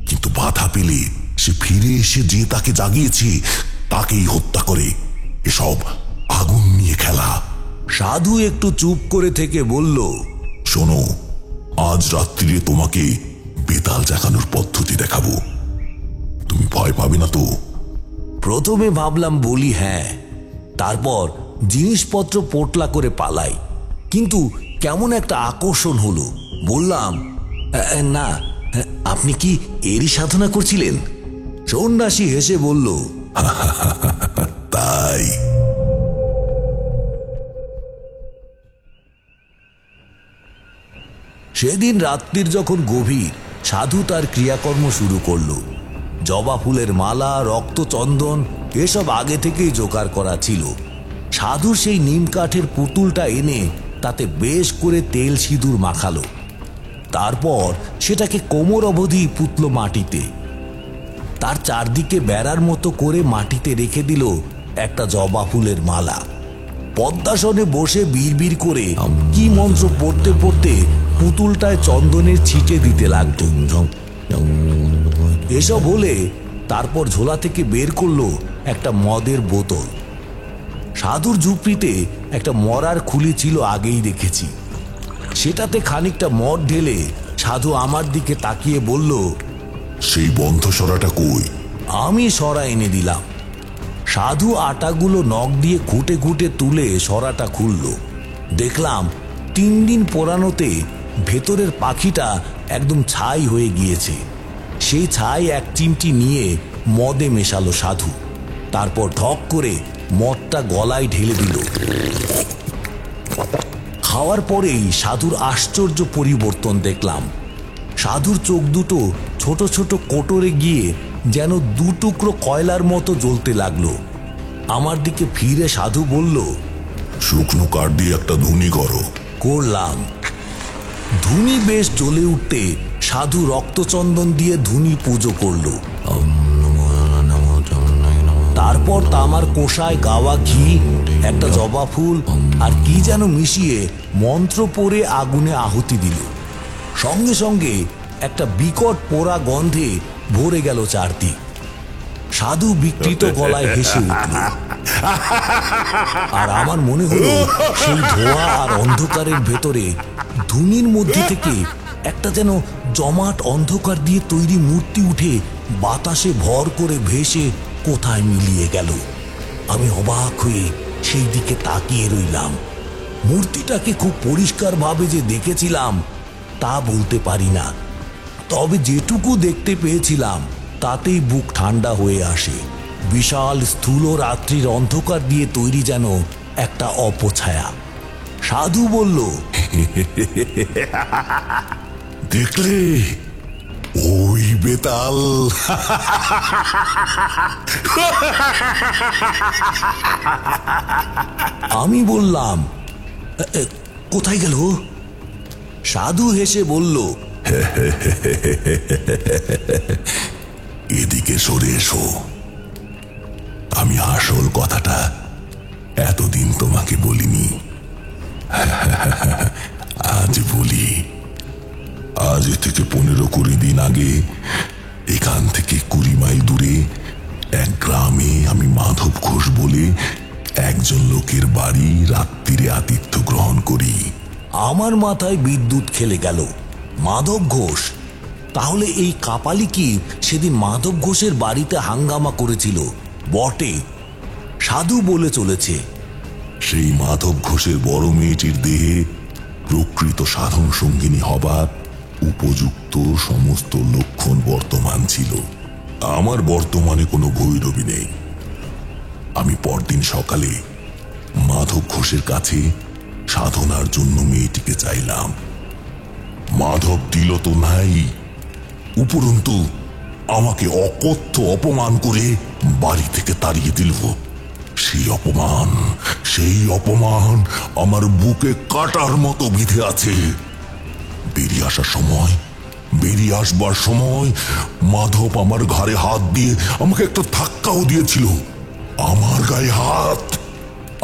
কিন্তু বাধা পেলে সে ফিরে এসে যে তাকে জাগিয়েছে তাকেই হত্যা করে। এসব আগুন নিয়ে খেলা। সাধু একটু চুপ করে থেকে বলল, শোনো, আজ রাত্রিরে তোমাকে বেতাল জাগানোর পদ্ধতি দেখাবো। তুমি ভয় পাবে না তো? প্রথমে ভাবলাম বলি হ্যাঁ, তারপর জিনিসপত্র পোটলা করে পালাই। কিন্তু কেমন একটা আকর্ষণ হলো। বললাম, না, আপনি কি এরই সাধনা করছিলেন? সন্ন্যাসী হেসে বলল, তাই? সেদিন রাত্রির যখন গভীর, সাধু তার ক্রিয়াকর্ম শুরু করলো। জবা ফুলের মালা, রক্তচন্দন এসব আগে থেকেই জোগাড় করা ছিল। সাধু সেই নিম কাঠের পুতুলটা এনে তাতে বেশ করে তেল সিঁদুর মাখালো। তারপর সেটাকে কোমর অবধি পুতল মাটিতে। তার চারদিকে বেড়ার মতো করে মাটিতে রেখে দিল একটা জবা ফুলের মালা। পদ্মাসনে বসে বিড়বিড় করে কি মন্ত্র পড়তে পড়তে পুতুলটায় চন্দনের ছিটে দিতে লাগতো। এসব হলে তারপর ঝোলা থেকে বের করলো একটা মদের বোতল। সাধুর ঝুপড়িতে একটা মরার খুলি ছিল, আগেই দেখেছি। সেটাতে খানিকটা মদ ঢেলে সাধু আমার দিকে তাকিয়ে বলল, সেই বন্ধ সরাটা কই? আমি সরা এনে দিলাম। সাধু আটাগুলো নখ দিয়ে খুঁটে খুঁটে তুলে সরাটা খুলল। দেখলাম 3 দিন পোড়ানোতে ভেতরের পাখিটা একদম ছাই হয়ে গিয়েছে। সেই ছাই এক চিমটি নিয়ে মদে মেশালো সাধু। তারপর ঢক করে মদটা গলায় ঢেলে দিল। খাওয়ার পরেই সাধুর আশ্চর্য পরিবর্তন দেখলাম। সাধুর চোখ দুটো ছোট ছোট কোটরে গিয়ে যেন 2 টুকরো কয়লার মতো জ্বলতে লাগলো। আমার দিকে ফিরে সাধু বলল, শুকনো কাঠ দিয়ে একটা ধুনি করো। করলাম। ধুনি বেশ জ্বলে উঠতে সাধু রক্তচন্দন দিয়ে ধুনি পুজো করলো। তারপর তামার কোষায় গাওয়া ঘি, একটা জবা ফুল আর কি যেন মিশিয়ে মন্ত্র পড়ে আগুনে আহুতি দিল। সঙ্গে সঙ্গে একটা বিকট পোড়া গন্ধে ভরে গেল চারদিক। সাধু বিকৃত গলায় হেসে উঠল। আর আমার মনে হলো সেই ধোঁয়া আর অন্ধকারের ভেতরে ধুনির মধ্যে থেকে একটা যেন জমাট অন্ধকার দিয়ে তৈরি মূর্তি উঠে বাতাসে ভর করে ভেসে কোথায় মিলিয়ে গেল। আমি অবাক হয়ে সেই দিকে তাকিয়ে রইলাম। মূর্তিটাকে খুব পরিষ্কারভাবে যে দেখেছিলাম তা বলতে পারি না, তবে যেটুকু দেখতে পেয়েছিলাম তাতেই বুক ঠান্ডা হয়ে আসে। বিশাল স্থূল রাত্রির অন্ধকার দিয়ে তৈরি যেন একটা অপছায়া। সাধু বলল, দেখলে ওই বেতাল? আমি বললাম, কোথায় গেল? সাধু হেসে বলল, এদিকে সরে এসো। আমি আসল কথাটা এতদিন তোমাকে বলিনি। আজ থেকে 15-20 দিন আগে এখান থেকে 20 মাইল দূরে এক গ্রামে আমি মাধব ঘোষ বলে একজন লোকের বাড়ি রাত্রিরে আতিথ্য গ্রহণ করি। আমার মাথায় বিদ্যুৎ খেলে গেল। মাধব ঘোষ? তাহলে এই কাপালি কি সেদিন মাধব ঘোষের বাড়িতে হাঙ্গামা করেছিল? বটে, সাধু বলে চলেছে। সেই মাধব ঘোষের বড় মেয়েটির দেহে প্রকৃত সাধন সঙ্গিনী হবার উপযুক্ত সমস্ত লক্ষণ বর্তমান ছিল। আমার বর্তমানে কোনো ভৈরবী নেই। আমি পরদিন সকালে মাধব ঘোষের কাছে সাধনার জন্য মেয়েটিকে চাইলাম। মাধব দিল তো নাই, উপরন্তু আমাকে অকথ্য অপমান করে বাড়ি থেকে তাড়িয়ে দিল। সেই অপমান আমার বুকে কাটার মতো বিঁধে আছে। বেরিয়ে আসবার সময় মাধব আমার ঘাড়ে হাত দিয়ে আমাকে একটা ধাক্কাও দিয়েছিল। আমার গায়ে হাত।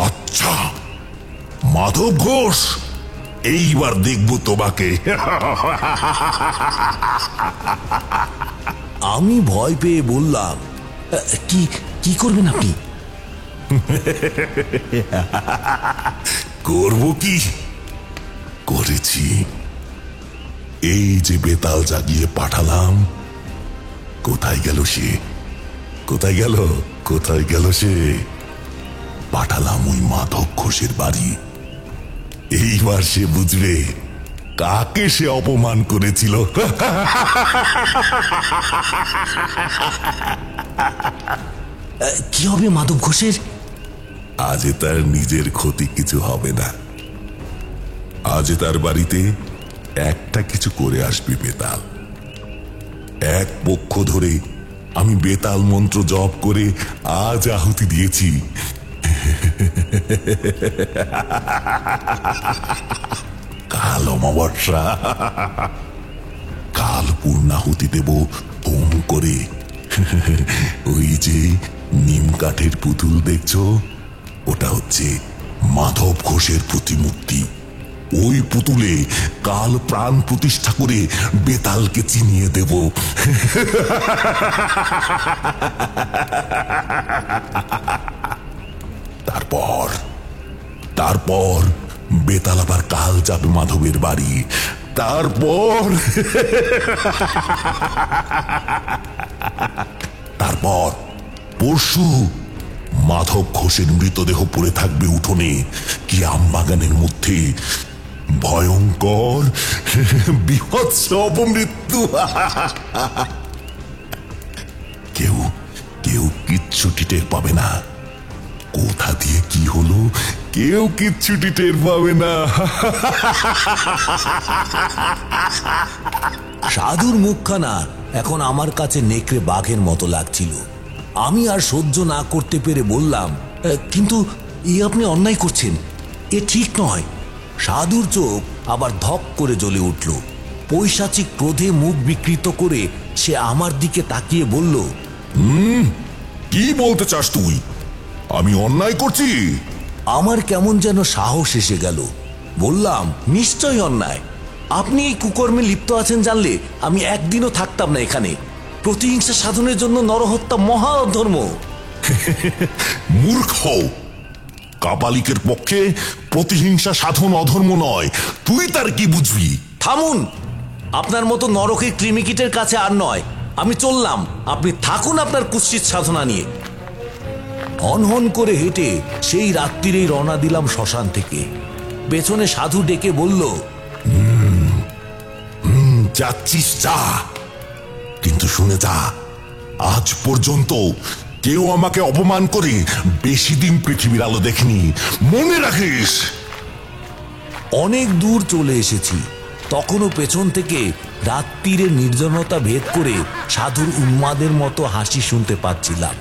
আচ্ছা মাধব ঘোষ, এইবার দেখব তোমাকে। আমি ভয় পেয়ে বললাম, কি করবেন আপনি? করব কি? করেছি। এই যে বেতাল জাগিয়ে পাঠালাম, কোথায় গেল সে? কোথায় গেল সে? পাঠালাম ওই মাধব ঘোষের বাড়ি। এইবার সে বুঝবে কাকে সে অপমান করেছিল। কি হবে মাধব ঘোষের? আজ তার নিজের ক্ষতি কিছু হবে না। আজ তার বাড়িতে একটা কিছু করে আসবে বেতাল। এক পক্ষ ধরে আমি বেতাল মন্ত্র জপ করে আজ আহুতি দিয়েছি। কাল অমাবস্যা, কাল পূর্ণাহুতি দেব হোম করে। ওই যে নিম কাঠের পুতুল দেখছো, ওটা হচ্ছে মাধব ঘোষের প্রতিমূর্তি। ওই পুতুলে কাল প্রাণ প্রতিষ্ঠা করে বেতালকে চিনিয়ে দেব। তারপর বেতাল আবার কাল যাবে মাধবের বাড়ি। তারপর পরশু মাধব ঘোষের মৃতদেহ পড়ে থাকবে উঠোনে কি আমবাগানের মধ্যে। ভয়ঙ্কর বিভৎস অপমৃত্যু। কেউ কিচ্ছু টের পাবে না। কোথা দিয়ে কি হলো কেউ কিচ্ছু টের পাবে না। সাধুর মুখখানা এখন আমার কাছে নেকড়ে বাঘের মতো লাগছিল। আমি আর সহ্য না করতে পেরে বললাম, কিন্তু আপনি অন্যায় করছেন, এ ঠিক নয়। সাধুর চোখ আবার ধক করে জ্বলে উঠল। পৈশাচিক ক্রোধে মুখ বিকৃত করে সে আমার দিকে তাকিয়ে বলল, কি বলতে চাস তুই? আমি অন্যায় করছি? আমার কেমন যেন সাহস এসে গেল। বললাম, নিশ্চয়ই অন্যায়। আপনি এই কুকর্মে লিপ্ত আছেন জানলে আমি একদিনও থাকতাম না এখানে। প্রতিহিংসা সাধনের জন্য নরহত্যা মহা অধর্ম। মূর্খ! কাপালিকের পক্ষে প্রতিহিংসা সাধন অধর্ম নয়, তুই তার কি বুঝবি? থামুন! আপনার মতো নরকের কৃমিকীটের কাছে আর নয়। আমি চললাম, আপনি থাকুন আপনার কুৎসিত সাধনা নিয়ে। হনহন করে হেঁটে সেই রাত্রিরেই রওনা দিলাম শ্মশান থেকে। পেছনে সাধু ডেকে বলল, যাচ্ছিস যা, কিন্তু শুনে যা, আজ পর্যন্ত কেউ আমাকে অপমান করে বেশি দিন পৃথিবীর আলো দেখেনি, মনে রাখিস। অনেক দূর চলে এসেছি, তখনও পেছন থেকে রাত্রিরের নির্জনতা ভেদ করে সাধুর উন্মাদের মতো হাসি শুনতে পাচ্ছিলাম।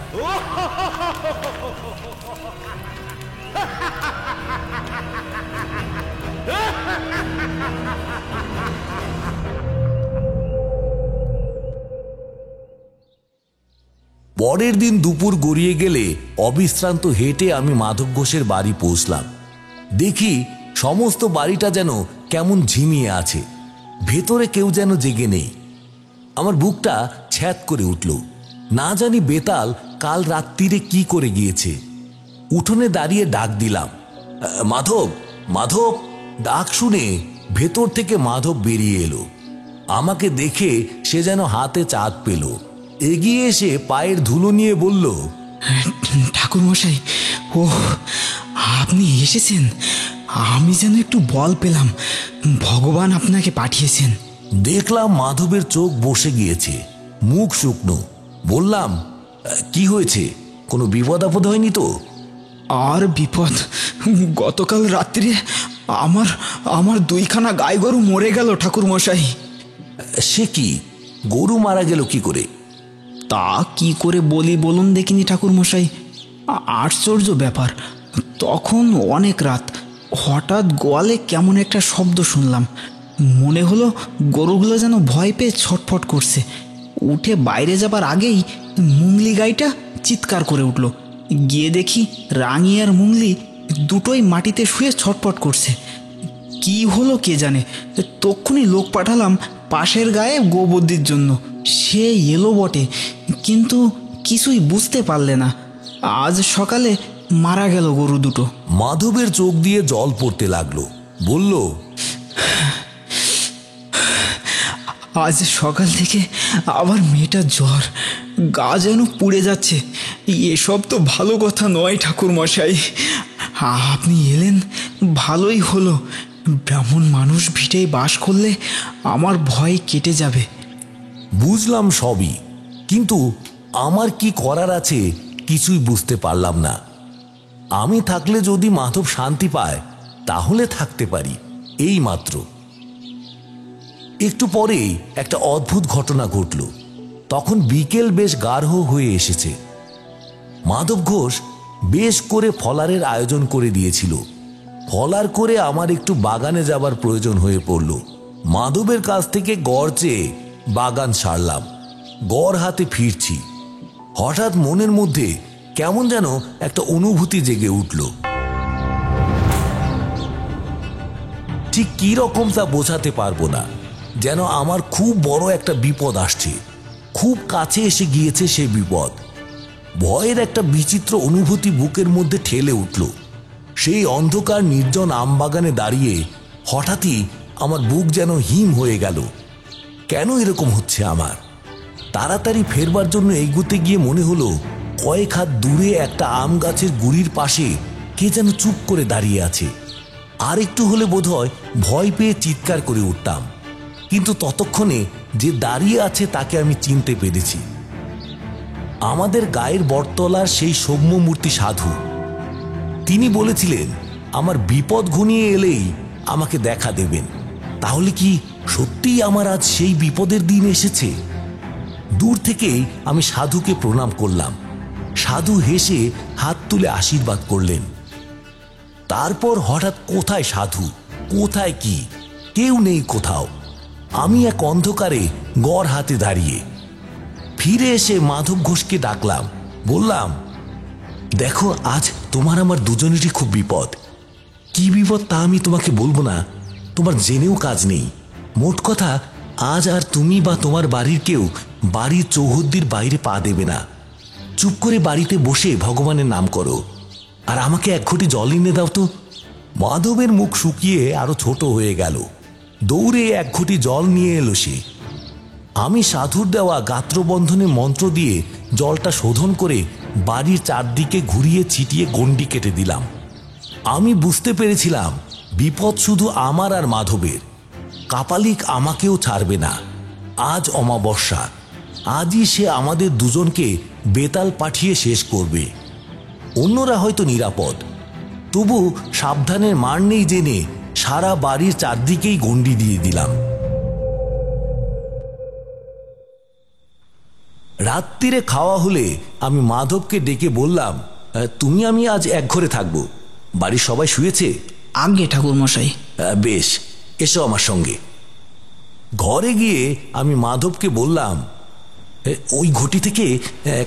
পরের দিন দুপুর গড়িয়ে গেলে অবিশ্রান্ত হেঁটে আমি মাধব ঘোষের বাড়ি পৌঁছলাম। দেখি সমস্ত বাড়িটা যেন কেমন ঝিমিয়ে আছে, ভেতরে কেউ যেন জেগে নেই। আমার বুকটা ছ্যাদ করে উঠল। না জানি বেতাল কাল রাত্রিরে কি করে গিয়েছে। উঠোনে দাঁড়িয়ে ডাক দিলাম, মাধব, মাধব। ডাক শুনে ভেতর থেকে মাধব বেরিয়ে এলো। আমাকে দেখে সে যেন হাতে চাঁদ পেল। এগিয়ে এসে পায়ের ধুলো নিয়ে বলল, ঠাকুর মশাই, ও আপনি এসেছেন। আমি যেন একটু বল পেলাম, ভগবান আপনাকে পাঠিয়েছেন। দেখলাম মাধবের চোখ বসে গিয়েছে, মুখ শুকনো। বললাম, কি হয়েছে? কোনো বিপদ আপদ হয়নি তো? আর বিপদ, গতকাল রাত্রে আমার 2খানা গাই গরু মরে গেল ঠাকুর মশাই। সে কি? গরু মারা গেল কি করে? তা কি করে বলি বলুন দেখিনি ঠাকুর মশাই। আশ্চর্য ব্যাপার, তখন অনেক রাত। হঠাৎ গোয়ালে কেমন একটা শব্দ শুনলাম। মনে হলো গরুগুলো যেন ভয় পেয়ে ছটফট করছে। উঠে বাইরে যাবার আগেই মুংলি গাইটা চিৎকার করে উঠল। গিয়ে দেখি রাঙি আর মুংলি দুটোই মাটিতে শুয়ে ছটফট করছে। কি হলো কে জানে। তক্ষুনি লোক পাঠালাম পাশের গায়ে গোবর্দির জন্য। সে এলো বটে, কিন্তু কিছুই বুঝতে পারলে না। আজ সকালে মারা গেল গরু দুটো। মাধবের চোখ দিয়ে জল পড়তে লাগলো। বলল, আজ সকাল থেকে আবার মেয়েটার জ্বর, গা যেন পুড়ে যাচ্ছে। এসব তো ভালো কথা নয় ঠাকুর মশাই। আপনি এলেন, ভালোই হলো। ব্রাহ্মণ মানুষ ভিটেই বাস করলে আমার ভয় কেটে যাবে। বুঝলাম সবই, কিন্তু আমার কি করার আছে কিছুই বুঝতে পারলাম না। আমি থাকলে যদি মাধব শান্তি পায় তাহলে থাকতে পারি, এই মাত্র। একটু পরেই একটা অদ্ভুত ঘটনা ঘটল। তখন বিকেল বেশ গাঢ় হয়ে এসেছে। মাধব ঘোষ বেশ করে ফলারের আয়োজন করে দিয়েছিল। ফলার করে আমার একটু বাগানে যাবার প্রয়োজন হয়ে পড়ল। মাধবের কাছ থেকে গড় চেয়ে বাগান সারলাম। গড় হাতে ফিরছি, হঠাৎ মনের মধ্যে কেমন যেন একটা অনুভূতি জেগে উঠল। ঠিক কি রকম তা বোঝাতে পারবো না, যেন আমার খুব বড় একটা বিপদ আসছে। খুব কাছে এসে গিয়েছে সে বিপদ। ভয়ের একটা বিচিত্র অনুভূতি বুকের মধ্যে ঠেলে উঠল। সেই অন্ধকার নির্জন আমবাগানে দাঁড়িয়ে হঠাৎই আমার বুক যেন হিম হয়ে গেল। কেন এরকম হচ্ছে আমার? তাড়াতাড়ি ফেরবার জন্য এগোতে গিয়ে মনে হলো কয়েক হাত দূরে একটা আম গাছের গুড়ির পাশে কে যেন চুপ করে দাঁড়িয়ে আছে। আর একটু হলে বোধহয় ভয় পেয়ে চিৎকার করে উঠতাম, কিন্তু ততক্ষণে যে দাঁড়িয়ে আছে তাকে আমি চিনতে পেরেছি। আমাদের গায়ের বটতলার সেই সৌম্যমূর্তি সাধু। তিনি বলেছিলেন আমার বিপদ ঘনিয়ে এলেই আমাকে দেখা দেবেন। তাহলে কি সত্যিই আমার আজ সেই বিপদের দিন এসেছে? দূর থেকেই আমি সাধুকে প্রণাম করলাম। সাধু হেসে হাত তুলে আশীর্বাদ করলেন। তারপর হঠাৎ কোথায় সাধু, কোথায় কি, কেউ নেই কোথাও। আমি এক অন্ধকারে গড় হাতে দাঁড়িয়ে। ফিরে এসে মাধব ঘোষকে ডাকলাম। বললাম, দেখো, আজ তোমার আমার দুজনেরই খুব বিপদ। কি বিপদ তা আমি তোমাকে বলবো না, তোমার জেনেও কাজ নেই। মোট কথা, আজ আর তুমি বা তোমার বাড়ির কেউ বাড়ির চৌহদ্দির বাইরে পা দেবে না। চুপ করে বাড়িতে বসে ভগবানের নাম করো, আর আমাকে 1 ঘটি জল এনে দাও তো। মাধবের মুখ শুকিয়ে আরো ছোট হয়ে গেল। দৌড়ে 1 ঘটি জল নিয়ে এলো সে। আমি সাধুর দেওয়া গাত্রবন্ধনে মন্ত্র দিয়ে জলটা শোধন করে বাড়ির চারদিকে ঘুরিয়ে ছিটিয়ে গণ্ডি কেটে দিলাম। আমি বুঝতে পেরেছিলাম বিপদ শুধু আমার আর মাধবের। কাপালিক আমাকেও ছাড়বে না। আজ অমাবস্যা, আজই সে আমাদের দুজনকে বেতাল পাঠিয়ে শেষ করবে। অন্যরা হয়তো নিরাপদ, তবু সাবধানের মার নেই জেনে সারা বাড়ির চারদিকেই গণ্ডি দিয়ে দিলাম। রাত্রিরে খাওয়া হলে আমি মাধবকে ডেকে বললাম, তুমি আমি আজ এক ঘরে থাকবো, বাড়ির সবাই শুয়েছে? আজ্ঞে ঠাকুর মশাই। বেশ, এসো আমার সঙ্গে। ঘরে গিয়ে আমি মাধবকে বললাম, ওই ঘটি থেকে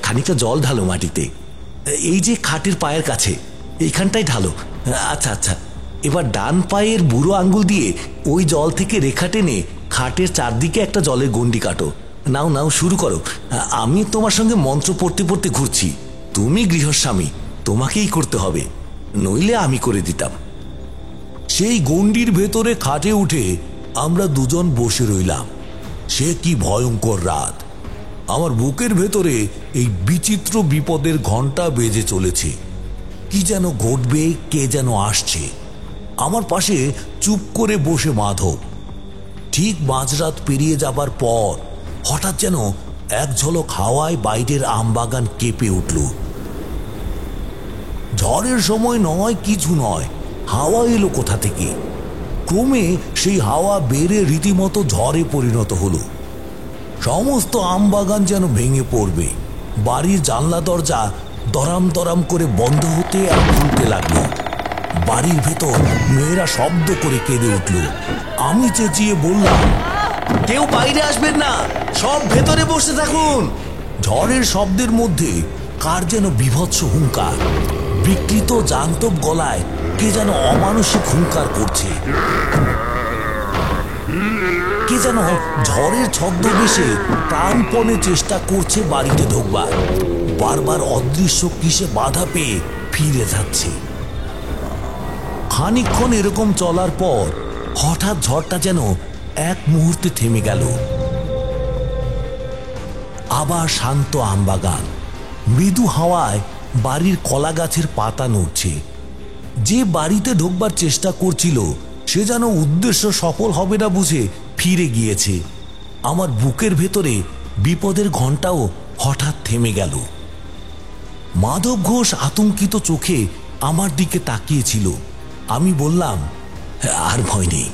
খানিকটা জল ঢালো মাটিতে, এই যে খাটের পায়ের কাছে, এইখানটাই ঢালো। আচ্ছা আচ্ছা। এবার ডান পায়ের বুড়ো আঙ্গুল দিয়ে ওই জল থেকে রেখা টেনে খাটের চারদিকে একটা জলের গন্ডি কাটো। নাও নাও, শুরু করো। আমি তোমার সঙ্গে মন্ত্র পড়তে পড়তে ঘুরছি। তুমি গৃহস্বামী, তোমাকেই করতে হবে, নইলে আমি করে দিতাম। সেই গণ্ডির ভেতরে খাটে উঠে আমরা দুজন বসে রইলাম। সে কি ভয়ঙ্কর রাত! আমার বুকের ভেতরে এই বিচিত্র বিপদের ঘণ্টা বেজে চলেছে। কি যেন ঘটবে, কে যেন আসছে। আমার পাশে চুপ করে বসে মাধব। ঠিক মাঝরাত পেরিয়ে যাবার পর হঠাৎ যেন এক ঝলক হাওয়ায় বাইরের আমবাগান কেঁপে উঠল। ঝড়ের সময় নয়, কিছু নয়, হাওয়া এলো কোথা থেকে। ক্রমে সেই হাওয়া বেড়ে রীতিমতো ঝড়ে পরিণত হলো। সমস্ত আমবাগান যেন ভেঙে পড়বে। বাড়ির জানলা দরজা দরাম দরাম করে বন্ধ হতে আর খুলতে লাগলো। বাড়ির ভেতর মেয়েরা শব্দ করে কেঁদে উঠল। আমি চেঁচিয়ে বললাম, কেউ বাইরে আসবেন না, সব ভেতরে বসে থাকুন। ঝড়ের শব্দের মধ্যে কার যেন বীভৎস হুঙ্কার। বিকৃত জান্তব গলায় কে যেন অমানসিক হুঙ্কার করছে। কে যেন ঝড়ের ছদ্মবেশে প্রাণপণে চেষ্টা করছে বাড়িতে ঢোকবার। বারবার অদৃশ্য কিসে বাধা পেয়ে ফিরে যাচ্ছে। খানিকক্ষণ এরকম চলার পর হঠাৎ ঝড়টা যেন এক মুহূর্তে থেমে গেল। আবার শান্ত আমবাগান। মৃদু হাওয়ায় বাড়ির কলা গাছের পাতা নড়ছে। যে বাড়িতে ঢোকবার চেষ্টা করছিল সে যেন উদ্দেশ্য সফল হবে না বুঝে ফিরে গিয়েছে। আমার বুকের ভেতরে বিপদের ঘণ্টাও হঠাৎ থেমে গেল। মাধব ঘোষ আতঙ্কিত চোখে আমার দিকে তাকিয়েছিল। আমি বললাম, আর ভয় নেই,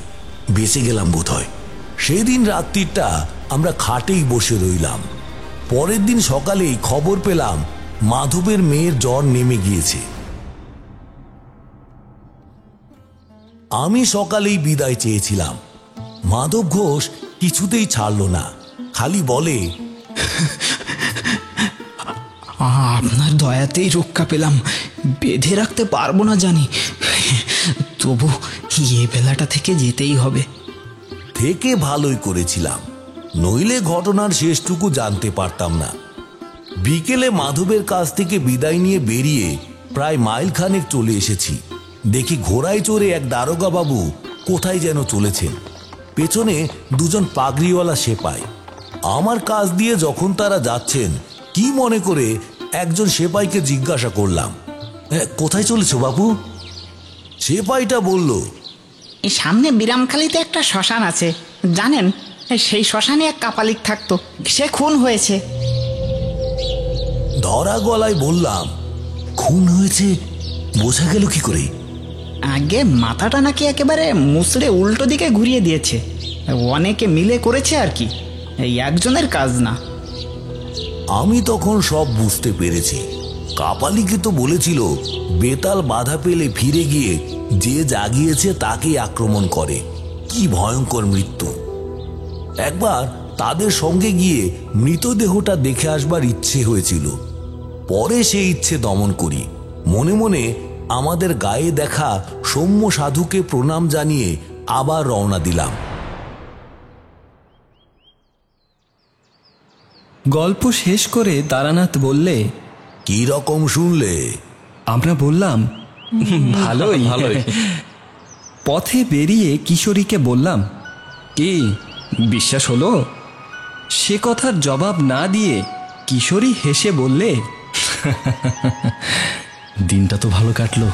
বেঁচে গেলাম বোধহয়। সেদিন রাত্রিটা আমরা খাটেই বসে রইলাম। পরের দিন সকালেই খবর পেলাম মাধবের মেয়ের জ্বর নেমে গিয়েছে। আমি সকালেই বিদায় চেয়েছিলাম। মাধব ঘোষ কিছুতেই ছাড়ল না, খালি বলে, আপনার দয়াতেই রক্ষা পেলাম, বেঁধে রাখতে পারবো না জানি, তবু এ বেলাটা থেকে যেতেই হবে। থেকে ভালোই করেছিলাম, নইলে ঘটনার শেষটুকু জানতে পারতাম না। বিকেলে মাধবের কাছ থেকে বিদায় নিয়ে বেরিয়ে প্রায় মাইল খানেক চলে এসেছি। দেখি ঘোড়ায় চড়ে এক দারোগা বাবু কোথায় যেন চলেছেন। পেছনে দুজন পাগড়িওয়ালা সেপাই। আমার কাছ দিয়ে যখন তারা যাচ্ছেন, কি মনে করে একজন সেপাইকে জিজ্ঞাসা করলাম, কোথায় চলেছ বাবু? সেপাইটা বলল, এই সামনে বিরামখালিতে একটা শ্মশান আছে, জানেন? সেই শ্মশানে এক কাপালিক থাকতো, সে খুন হয়েছে। ধরা গলায় বললাম, খুন হয়েছে? বোঝা গেল কি করে? আগে মাথাটা নাকি একেবারে মুচড়ে উল্টো দিকে ঘুরিয়ে দিয়েছে। অনেকে মিলে করেছে আর কি, এই একজনের কাজ না। আমি তখন সব বুঝতে পেরেছি। কাপালিকে তো বলেছিল বেতাল বাধা পেলে ফিরে গিয়ে যে জাগিয়েছে তাকেই আক্রমণ করে। কি ভয়ঙ্কর মৃত্যু! একবার তাদের সঙ্গে গিয়ে মৃতদেহটা দেখে আসবার ইচ্ছে হয়েছিল। পরে সেই ইচ্ছে দমন করি। মনে মনে আমাদের গায়ে দেখা সৌম্য সাধুকে প্রণাম জানিয়ে আবার রওনা দিলাম। গল্প শেষ করে তারানাথ বললে, কি রকম শুনলে? আমরা বললাম, ভালোই ভালোই। পথে বেরিয়ে কিশোরীকে বললাম, কি বিশ্বাস হলো? সে কথার জবাব না দিয়ে কিশোরী হেসে বললে, দিনটা তো ভালো কাটলো।